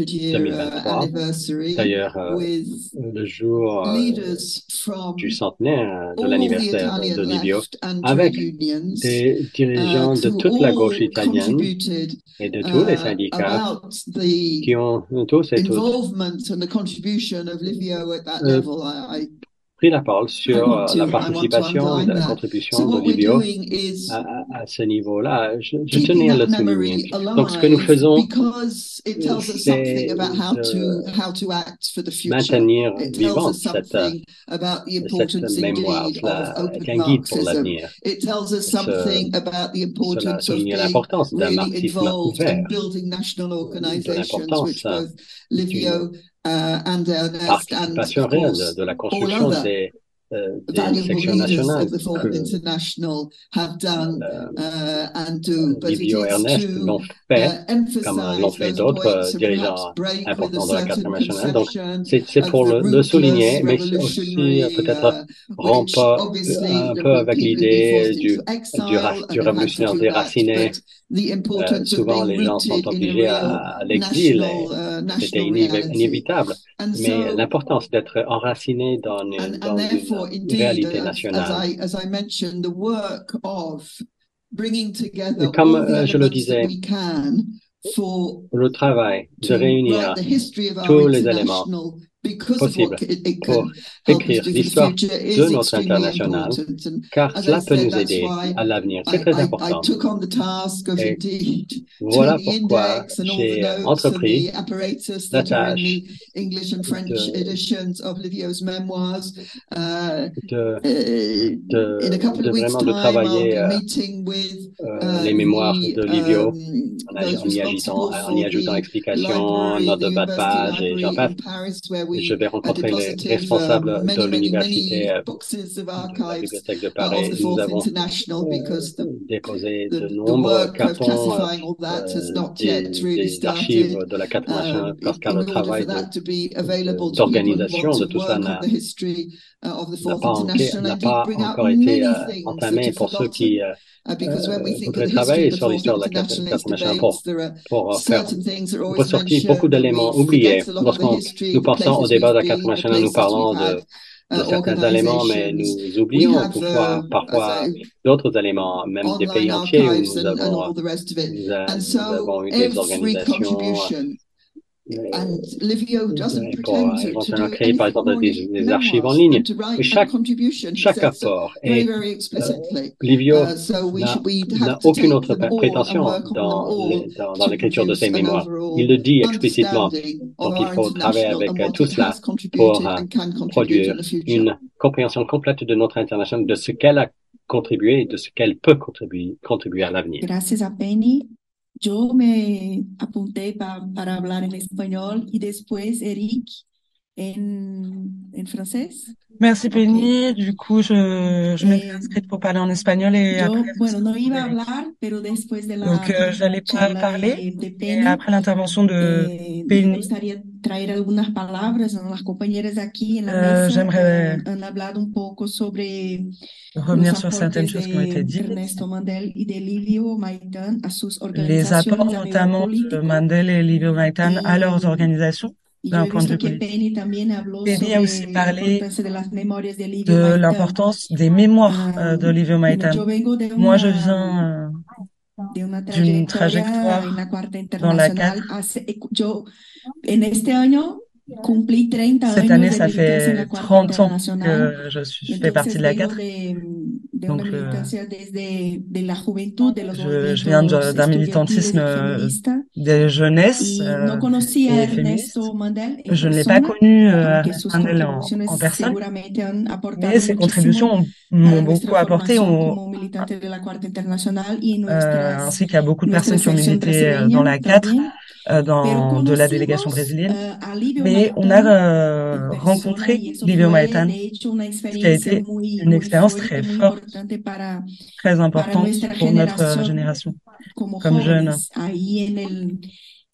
2023. D'ailleurs, le jour du centenaire de l'anniversaire de Livio, avec des dirigeants de toute la gauche italienne et de tous les syndicats qui ont tous et toutes pris la parole sur la participation et la contribution de Livio à ce niveau-là. Je tenais à le souligner. Donc, ce que nous faisons, c'est de maintenir vivante cette mémoire. Cela est un guide pour l'avenir. Cela souligne l'importance d'un marxisme ouvert, de l'importance d'une participation réelle de la construction des sections nationales que Livio et Ernest l'ont fait, comme l'ont fait d'autres dirigeants importants de la 4e nationale. Donc, c'est pour le souligner, mais aussi peut-être rompre un peu avec l'idée du révolutionnaire déraciné. Souvent, les gens sont obligés à l'exil et c'était inévitable. Mais l'importance d'être enraciné dans une réalité nationale. Comme je le disais, le travail de réunir tous les éléments possible pour écrire l'histoire de notre international, car cela peut nous aider à l'avenir. C'est très important. Et voilà pourquoi j'ai entrepris la tâche de vraiment de travailler les mémoires de Livio en y ajoutant explications, notes de bas de page et j'en passe. Je vais rencontrer les responsables de l'université de la Bibliothèque de Paris. Nous avons déposé de nombreux cartons des archives de la 4e nationale parce que le travail d'organisation de tout cela n'a pas encore été entamé pour ceux qui voudraient travailler sur l'histoire de la 4e nationale pour faire ressortir beaucoup d'éléments oubliés. Lorsqu'on nous pensons au débat de la 4e nationale, nous parlons de certains éléments, mais nous oublions parfois d'autres éléments, même des pays entiers où nous avons eu des organisations pour éventuellement créer par exemple des archives en ligne. Et chaque apport est Livio n'a aucune autre prétention dans l'écriture de ses mémoires. Il le dit explicitement. Donc il faut travailler avec tout cela pour produire une compréhension complète de notre international, de ce qu'elle a contribué et de ce qu'elle peut contribuer à l'avenir. Gracias a Penny. Yo me apunté para hablar en español y después Eric en francés. Merci Penny. Du coup, je m'étais inscrite pour parler en espagnol et après, Yo, bueno, no iba a hablar, pero después de donc la j'allais pas charla parler. de Et Penny, après l'intervention de me Penny, gustaría traer algunas palabras, ¿no? Las compañeras aquí en la mesa j'aimerais han hablado un poco sobre los revenir sur certaines aportes choses qui ont été de dites. Ernesto Mandel y de Livio Maitán a sus Les apports organizaciones a nivel notamment de político. Mandel et Livio Maitan à leurs organisations Y yo d'un he point de visto vue que politique. Penny también habló Penny a aussi sobre la parlé importancia de las memorias de Livio de Maitán. l'importance des mémoires de Livio Bueno, Maitan. yo vengo Moi, je viens de una d'une trayectoria en trajectoire la Cuarta dans la Internacional. 4. Yo en este año cumplí 30 Cette años année, de ça militancia en la fait Cuarta 30 ans Internacional. que je fais partie Entonces de la vengo 4. de una Donc, militancia desde de la juventud, de los je viens movimientos d'un estudiantiles militantisme y feministas. des jeunesses Y no conocía a et féministes. Ernesto Mandel en Je ne l'ai pas persona, connu aunque Ernest sus Mandel contribuciones en personne, seguramente han mais aportado ses muchísimo contributions para m'ont nuestra beaucoup apporté, formación como militantes de la Cuarta Internacional y ainsi qu'à beaucoup de nuestra personnes qui ont sección milité brasileña dans la 4, también. Pero de la délégation conocimos brésilienne. a Livio Mais on Maitán a en persona rencontré y eso Livio fue Maitan, de hecho una ce qui a experiencia été muy, une muy expérience fuerte, très muy forte, importante très para importante nuestra pour notre generación génération, como comme jeunes. jóvenes, ahí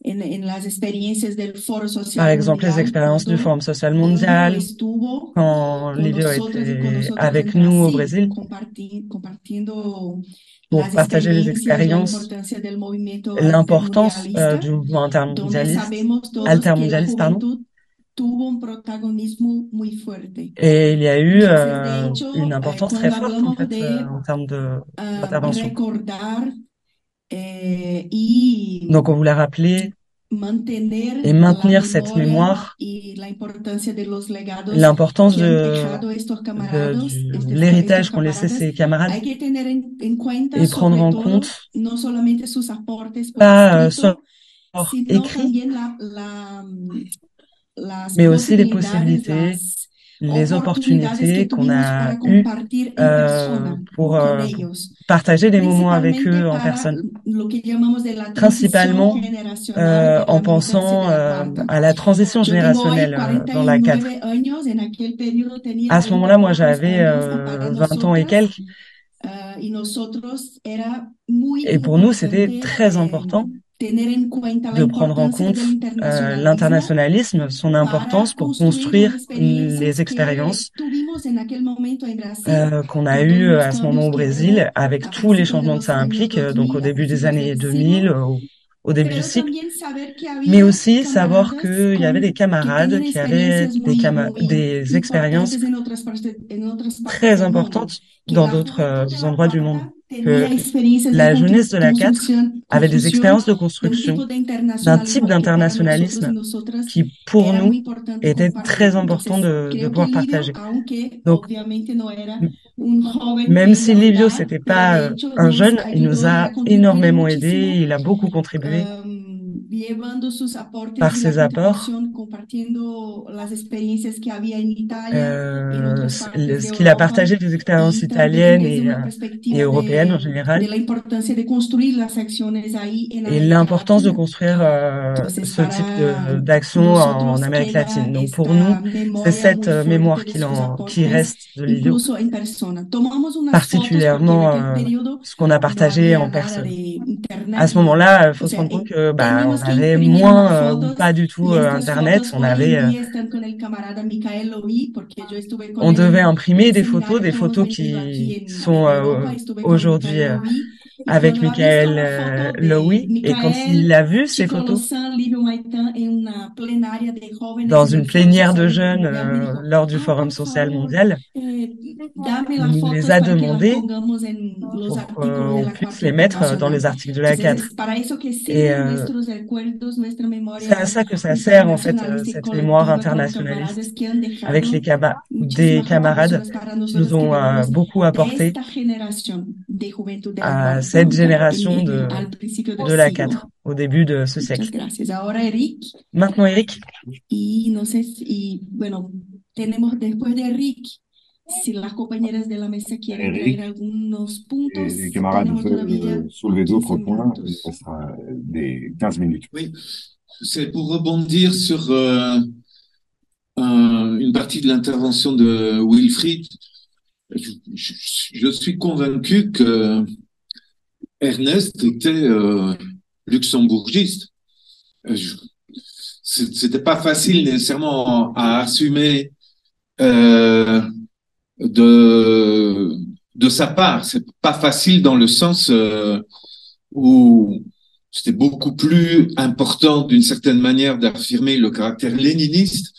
en las experiencias del Foro Par Social exemple, les Mundial, expériences du Forum social Livio mondial, estuvo quand con Livio nosotras y con était nosotros avec en nous au Brasil, Brésil compartiendo pour las partager les experiencias, la expériences, importancia del movimiento l'importance altermundialista, du mouvement donde sabemos todos que la altermondialiste, pardon. juventud tuvo un protagonismo muy fuerte. Et il y a eu Entonces, de hecho, une importance très cuando forte en hablamos fait de en termes d'intervention. recordar y Donc on voulait rappeler mantener et la maintenir cette memoria mémoire, y la importancia de los legados l'importance que han de dejado estos camaradas, l'héritage qu'ont laissé ses camarades hay que tener en cuenta et prendre sobre en todo compte no solamente sus aportes por pas escrito, sort sino écrit, también las mais aussi les posibilidades, possibilités, las les oportunidades que opportunités qu'on tuvimos a para eues compartir en persona pour con ellos, partager des moments avec principalmente eux en para personne, lo que llamamos de la principalement transición generacional en en la militancia pensant de la Cuarta. à la transition Yo tengo hoy générationnelle dans la 4. 49 años, en aquel periodo tenía À ce 20 moment-là, moi, pocos j'avais años y para 20 ans et nosotras quelques, y nosotros era muy et pour nous, c'était importante très important tener en cuenta la de prendre en importancia compte del internacionalismo l'internationalisme, son importance para pour construir las construire experiencias les que expériences tuvimos en aquel momento en Brasil, qu'on a con todos eues los à ce moment cambios au que Brésil, hubo avec a tous les principios de changements que los ça años implique, donc 2000, au a début des principios années del 2000, siglo, au début du pero cycle, también saber que mais había aussi savoir camaradas qu'il y avait des que camarades tenían qui avaient experiencias muy, muy des expériences importantes en otras partes très del mundo, importantes que dans la d'autres juventud de la endroits du monde, Cuarta que tenía experiencias de la jeunesse de la 4 avait des construcción expériences de de un construction tipo de d'un type internacionalismo que para nosotros y d'internationalisme nosotras qui, pour era nous, muy importante était très compartir. important Entonces, de creo que pouvoir Livio, partager. aunque Donc, obviamente no era un joven même que si iba a Livio, hablar, c'était pero pas de hecho un nos jeune, il nous ayudó y a ha contribuido énormément aidé, muchísimo, il a beaucoup contribué llevando sus aportes par y la ses apports. contribución, compartiendo las experiencias que había en Italia, en otras partes de Ce qu'il a Europa, partagé des expériences y también italiennes desde una et perspectiva européennes en général, de la importancia de construir las acciones ahí en et América l'importance de Latina. construire Entonces, ce type para d'action en nosotros Amérique queda latine. Donc pour nous, esta c'est memoria cette muy mémoire fuerte de sus qui aportes, reste de Livio, incluso en persona. Tomamos unas fotos porque en particulièrement aquel periodo ce qu'on a no partagé había en nada personne. de À internet, ce moment-là, il o faut se sea, rendre compte que on teníamos que avait imprimir unas moins ou fotos pas du tout y estas Internet. fotos On hoy en avait, día están con el camarada Michael Lowy, porque yo estuve con on devait él imprimer en des seminarios que hemos photos tenido aquí qui en sont Europa, estuve con aujourd'hui Michael Lowy, y avec cuando ha visto Michael la foto de Lowy. Et quand il Michael, a vu ces Chico photos Lozán, Livio Maitán en una plenaria de jóvenes dans en une el Foro plénière de Social jeunes Mundial, me dijo, lors du Forum por social favor, mondial, dame il las nous les fotos a para que las demandées pongamos en los pour artículos de qu'on la puisse Cuarta les mettre dans Internacional. les articles de la Entonces, 4. es para eso que Et sirven nuestros recuerdos, nuestra c'est à memoria ça que ça sert en fait, internacionalista y cette mémoire colectiva con camaradas internationaliste, que han avec dejado des muchísimas camarades contribuciones para qui nous nosotros que ont venimos beaucoup de apporté esta generación de juventud de la à Cuarta cette génération al principio del de la siglo. 4, au début de ce Muchas siècle. gracias. Ahora Eric, Maintenant, Eric, y no sé si, bueno, tenemos después de Eric, si las compañeras de la mesa quieren traer Eric algunos et puntos, les camarades tenemos todavía veulent soulever d'autres 15 points, il minutos. restera des 15 minutes. Oui, c'est pour rebondir sur une partie de l'intervention de Wilfried, je suis convaincu que Ernest était luxembourgiste. C'était pas facile nécessairement à assumer de sa part. C'est pas facile dans le sens où c'était beaucoup plus important d'une certaine manière d'affirmer le caractère léniniste.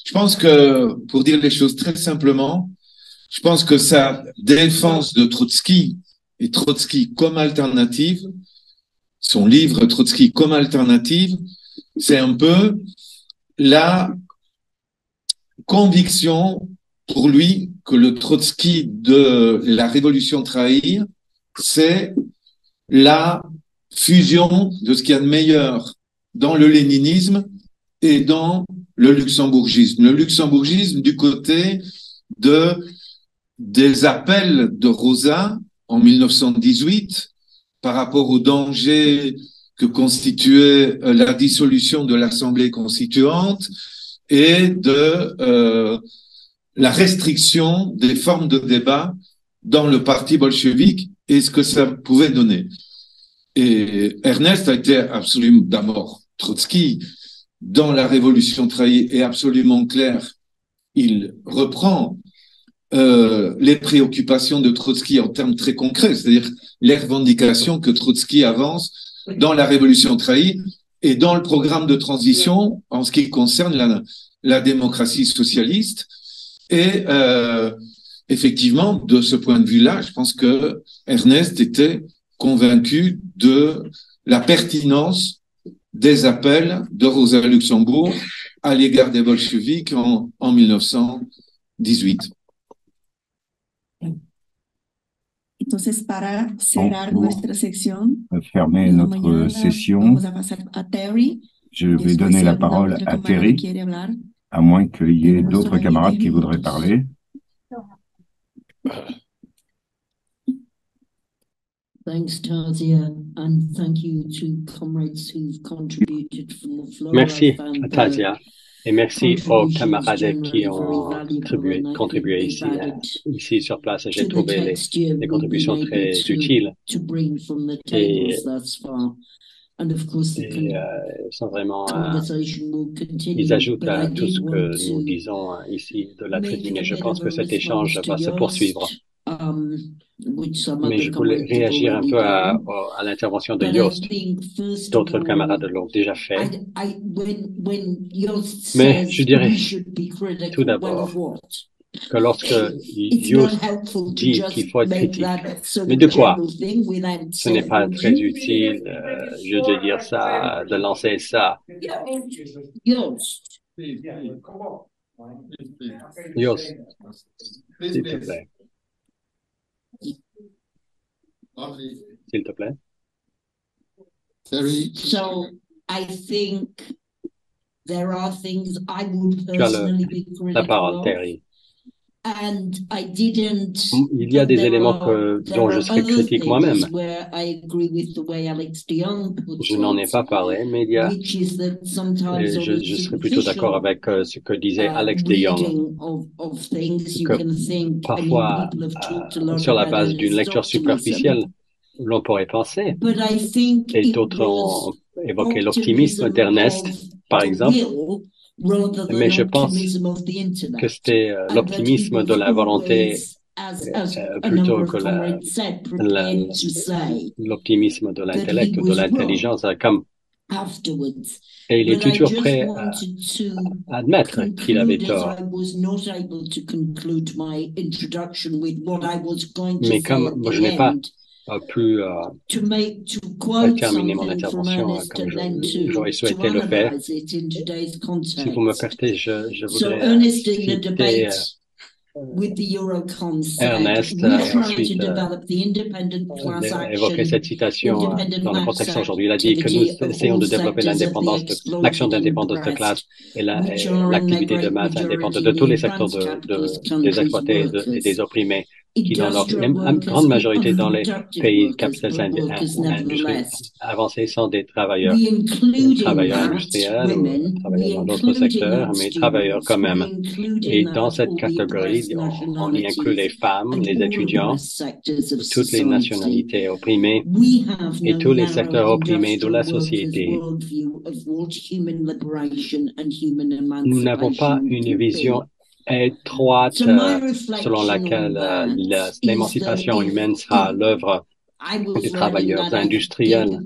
Je pense que, pour dire les choses très simplement, je pense que sa défense de Trotsky et Trotsky comme alternative, son livre Trotsky comme alternative, c'est un peu la conviction pour lui que le Trotsky de la révolution trahie, c'est la fusion de ce qu'il y a de meilleur dans le léninisme et dans le luxembourgisme. Le luxembourgisme du côté des appels de Rosa en 1918 par rapport au danger que constituait la dissolution de l'Assemblée constituante et de la restriction des formes de débat dans le parti bolchevique et ce que ça pouvait donner. Et Ernest a été absolument, d'abord, Trotsky, dans la révolution trahie, est absolument clair. Il reprend les préoccupations de Trotsky en termes très concrets, c'est-à-dire les revendications que Trotsky avance dans la révolution trahie et dans le programme de transition en ce qui concerne la démocratie socialiste. Et effectivement, de ce point de vue-là, je pense que Ernest était convaincu de la pertinence des appels de Rosa Luxembourg à l'égard des bolcheviks en 1918. Entonces, para cerrar nuestra sección, fermer notre session, vamos a pasar a Terry. Je vais donner la parole à Terry, à moins qu'il y ait d'autres camarades qui voudraient parler. Merci à Tasia et merci aux camarades qui ont contribué ici sur place. J'ai trouvé les contributions très utiles et sont vraiment, ils ajoutent à tout ce que nous disons ici de la tribune et je pense que cet échange va se poursuivre. Mais je voulais réagir un peu à l'intervention de Joost. D'autres camarades l'ont déjà fait. Mais je dirais tout d'abord que lorsque Joost dit qu'il faut être critique, mais de quoi? Ce n'est pas très utile, de dire ça, de lancer ça. Joost, s'il te plaît. S'il te plaît. So I think there are things I would Tu as personally be la parole, critical of. Terry. And I didn't. Il y a des éléments dont je serais critique moi-même. Where I agree with the way Alex de Jong puts Je n'en ai pas parlé, mais il y a, which is that sometimes et je serais plutôt d'accord avec ce que disait Alex de Jong, que parfois, sur la base d'une lecture superficielle, l'on pourrait penser, et d'autres ont évoqué l'optimisme d'Ernest, par exemple, mais je pense que c'était l'optimisme de la volonté plutôt que l'optimisme de l'intellect ou de l'intelligence, comme et il est toujours prêt à admettre qu'il avait tort. Mais comme moi, je n'ai pas pu terminer mon intervention comme j'aurais souhaité le faire, si vous me permettez, je voudrais citer Ernest ensuite évoquer cette citation dans le contexte aujourd'hui. Il a dit que nous essayons de développer l'indépendance, l'action d'indépendance de classe et l'activité de masse indépendante de tous les secteurs des exploités et des opprimés. qui dans leur grande majorité dans les pays capitalistes avancés sont des travailleurs industriels ou travailleurs dans d'autres secteurs, mais travailleurs quand même. Et dans cette catégorie, on y inclut les femmes, les étudiants, toutes les nationalités opprimées et tous les secteurs opprimés de la société. Nous n'avons pas une vision étroite selon laquelle l'émancipation humaine sera l'œuvre des travailleurs industriels,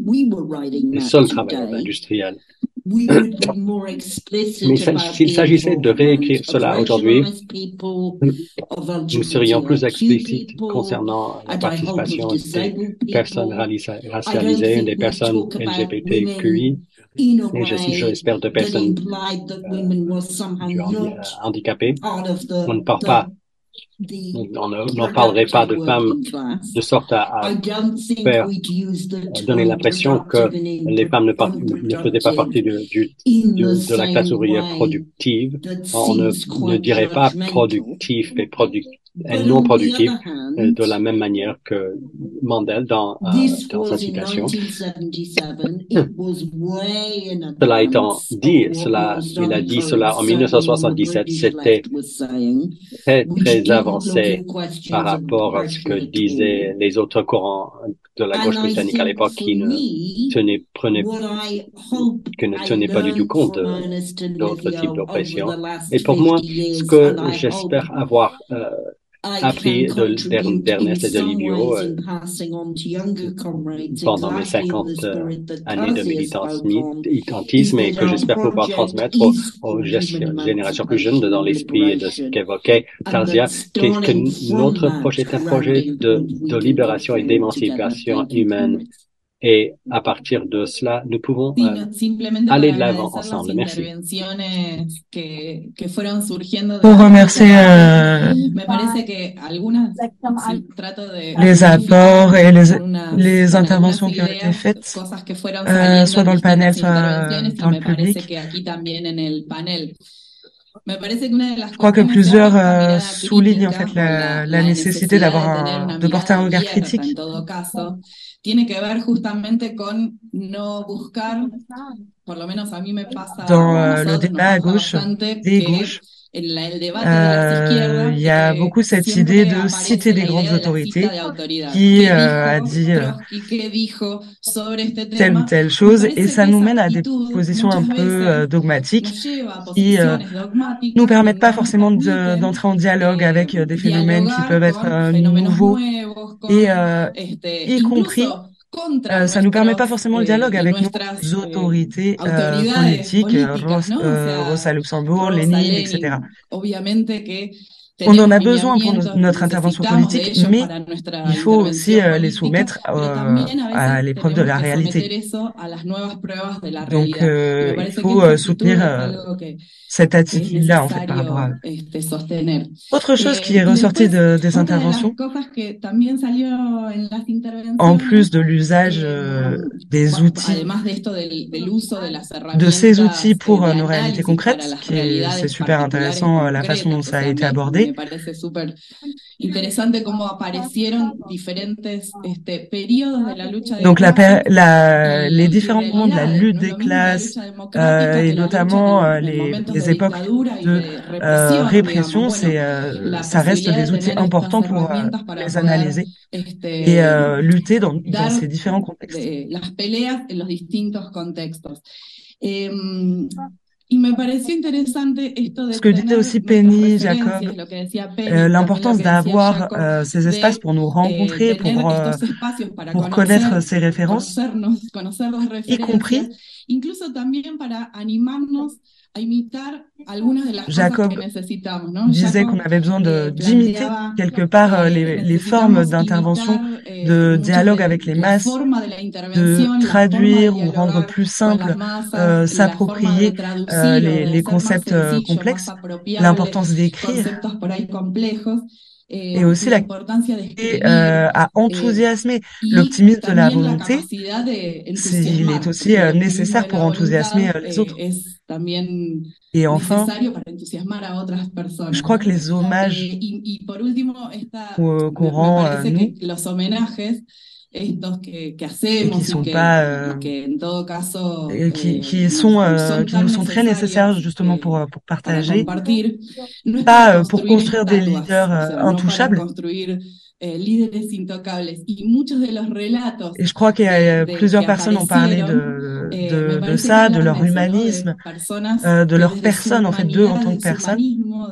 des seuls travailleurs industriels. Mais s'il s'agissait de réécrire cela aujourd'hui, nous serions plus explicites concernant la participation des personnes racialisées, des personnes LGBTQI, et j'espère de personnes handicapées. On ne parle pas, on ne parlerait pas de femmes de sorte à faire donner l'impression que les femmes ne faisaient pas partie de la classe ouvrière productive. On ne dirait pas productif et non productif de la même manière que Mandel dans sa citation. Cela étant dit, il a dit cela en 1977, c'était très avancé par rapport à ce que disaient les autres courants de la gauche britannique à l'époque qui ne tenaient pas du tout compte d'autres types d'oppression. Et pour moi, ce que j'espère avoir appris d'Ernest et de Livio pendant mes 50 années de militantisme et que j'espère pouvoir transmettre aux générations plus jeunes dans l'esprit de ce qu'évoquait Tarzia, que notre projet est un projet de libération et d'émancipation humaine. Et à partir de cela, nous pouvons aller de l'avant ensemble. Merci. Pour remercier les apports et les interventions qui ont été faites, soit dans le panel, soit dans le public. Je crois que plusieurs soulignent en fait la nécessité de porter un regard critique tiene que ver justamente con no buscar, por lo menos a mí me pasa dans le débat à gauche, des gauches, il y a beaucoup cette idée de citer des grandes autorités qui a dit telle ou telle chose et ça nous mène à des positions un peu dogmatiques qui nous permettent pas forcément d'entrer en dialogue avec des phénomènes qui peuvent être nouveaux et y compris ça nous permet pas forcément le dialogue avec nos autorités politiques, Rosa Luxembourg, Lénine, etc. On en a besoin pour notre intervention politique, mais il faut aussi les soumettre à l'épreuve de la réalité. Donc, il faut soutenir cette attitude-là, en fait, par rapport à eux. Autre chose qui est ressortie des interventions, en plus de l'usage des outils, de ces outils pour nos réalités concrètes, c'est super intéressant la façon dont ça a été abordé. Me parece súper interesante cómo aparecieron diferentes periodos de la lucha de donc les différents moments de la lutte des classes et notamment les époques de répression, ça reste des outils importants pour les analyser et lutter dans ces différents contextes. Las peleas en los distintos contextos. Ce que disait aussi Penny, Jacob, l'importance d'avoir ces espaces pour nous rencontrer, pour connaître ces références, y compris Jacob disait qu'on avait besoin d'imiter quelque part les formes d'intervention, de dialogue avec les masses, de traduire ou rendre plus simple, s'approprier les concepts complexes, l'importance d'écrire. et aussi la importancia de capacité escribir à enthousiasmer. L'optimisme de la también la volonté, capacidad de il est entusiasmar, aussi porque el optimismo nécessaire de pour la enthousiasmer voluntad les autres. es también Et enfin, necesario para entusiasmar a otras je personas, crois ¿no? que les hommages Y por último, qu'on me rend, parece nous, que los homenajes, estos que et qui hacemos sont pas, que en todo caso qui son nous tan sont très nécessaires necesarias justement pour para partager, compartir, no es para pas pour construir construire des estatuas, leaders o sea, no para intouchables. construir líderes intocables. Y muchos de los relatos Et je crois qu'il y a plusieurs que personnes ont parlé me de parece que ça, de hablan leur de eso, ¿no? humanisme, De personas de que leur desde su personne, en fait, d'eux en humanidad, tant que de su personne, humanismo,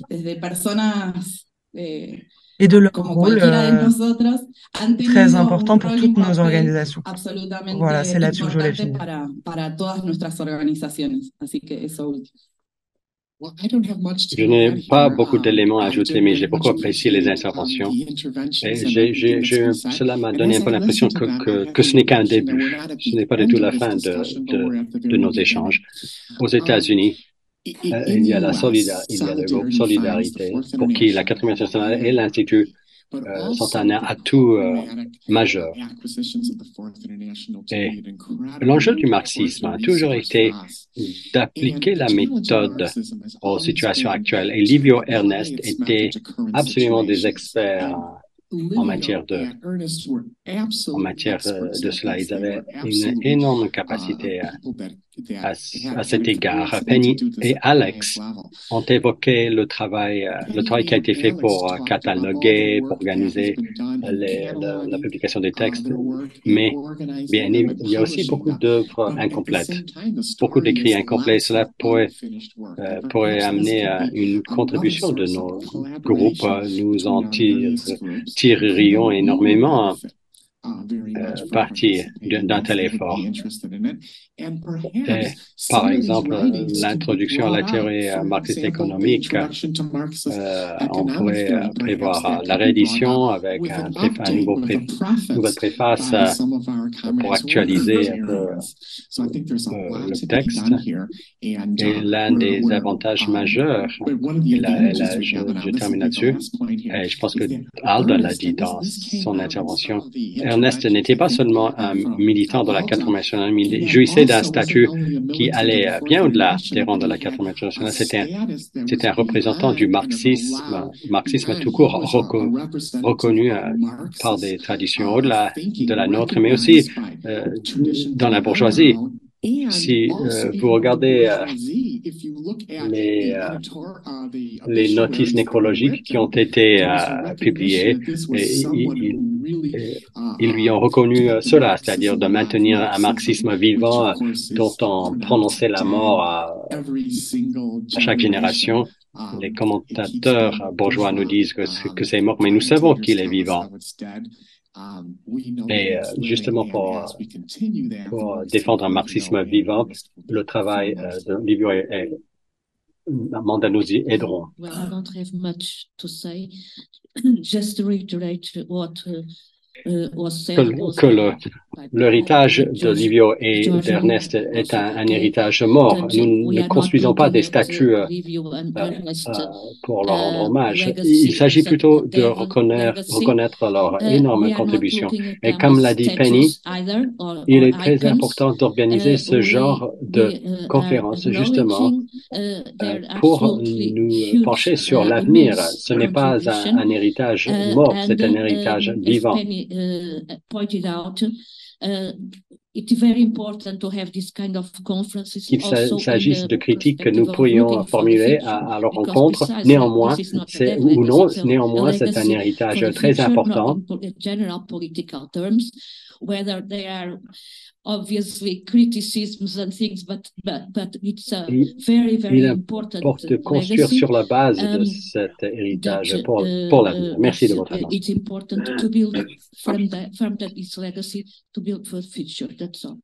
desde personas et de leur como rôle cualquiera de nosotros, han très tenido important un pour rol y un toutes nos papel organisations. absolutamente Voilà, c'est là-dessus que je voulais importante finir. para todas nuestras organizaciones. Así que eso último. Je n'ai pas beaucoup d'éléments à ajouter, mais j'ai beaucoup apprécié les interventions. Et cela m'a donné un peu l'impression que ce n'est qu'un début. Ce n'est pas du tout la fin de nos échanges. Aux États-Unis, il y a le groupe Solidarité, pour qui la 4e internationale et l'Institut sont un atout majeur. Et l'enjeu du marxisme a toujours été d'appliquer la méthode aux situations actuelles. Et Livio Ernest était absolument des experts en matière de cela. Ils avaient une énorme capacité à cet égard. Penny et Alex ont évoqué le travail qui a été fait pour cataloguer, pour organiser la publication des textes, mais bien, il y a aussi beaucoup d'œuvres incomplètes, beaucoup d'écrits incomplets. Cela pourrait amener à une contribution de nos groupes. Nous en tirerions énormément partie d'un tel effort. Et, par exemple, l'introduction à la théorie marxiste économique, on pourrait prévoir la réédition avec nouvelle préface pour actualiser un peu le texte. Et l'un des avantages majeurs, et là, je termine là-dessus, et je pense que Alda l'a dit dans son intervention, Ernest n'était pas seulement un militant de la 4e internationale, mais il jouissait d'un statut qui allait bien au-delà des rangs de la 4e internationale. C'était un représentant du marxisme tout court, reconnu par des traditions au-delà de la nôtre, mais aussi dans la bourgeoisie. Si vous regardez les notices nécrologiques qui ont été publiées, ils lui ont reconnu cela, c'est-à-dire de maintenir un marxisme vivant dont on prononçait la mort à chaque génération. Les commentateurs bourgeois nous disent que c'est mort, mais nous savons qu'il est vivant. Et justement pour défendre un marxisme vivant, le travail de Livio et Amanda nous y aideront. Well, I don't have much to say. Just to reiterate what was said. L'héritage de Livio et d'Ernest est un héritage mort. Nous ne construisons pas des statues pour leur rendre hommage. Il s'agit plutôt de reconnaître leur énorme contribution. Et comme l'a dit Penny, il est très important d'organiser ce genre de conférences justement pour nous pencher sur l'avenir. Ce n'est pas un héritage mort, c'est un héritage vivant. Pointed out, it's very important to have this kind of conferences. Qu'il s'agisse de critiques que nous pourrions formuler à leur rencontre, néanmoins, c'est un héritage très important. General political terms, whether they are obviously criticisms and things, but it's a very important de construire sur la base de cet héritage pour l'avenir. Merci de votre attention. It's important to build from that this legacy to build for the future. That's all.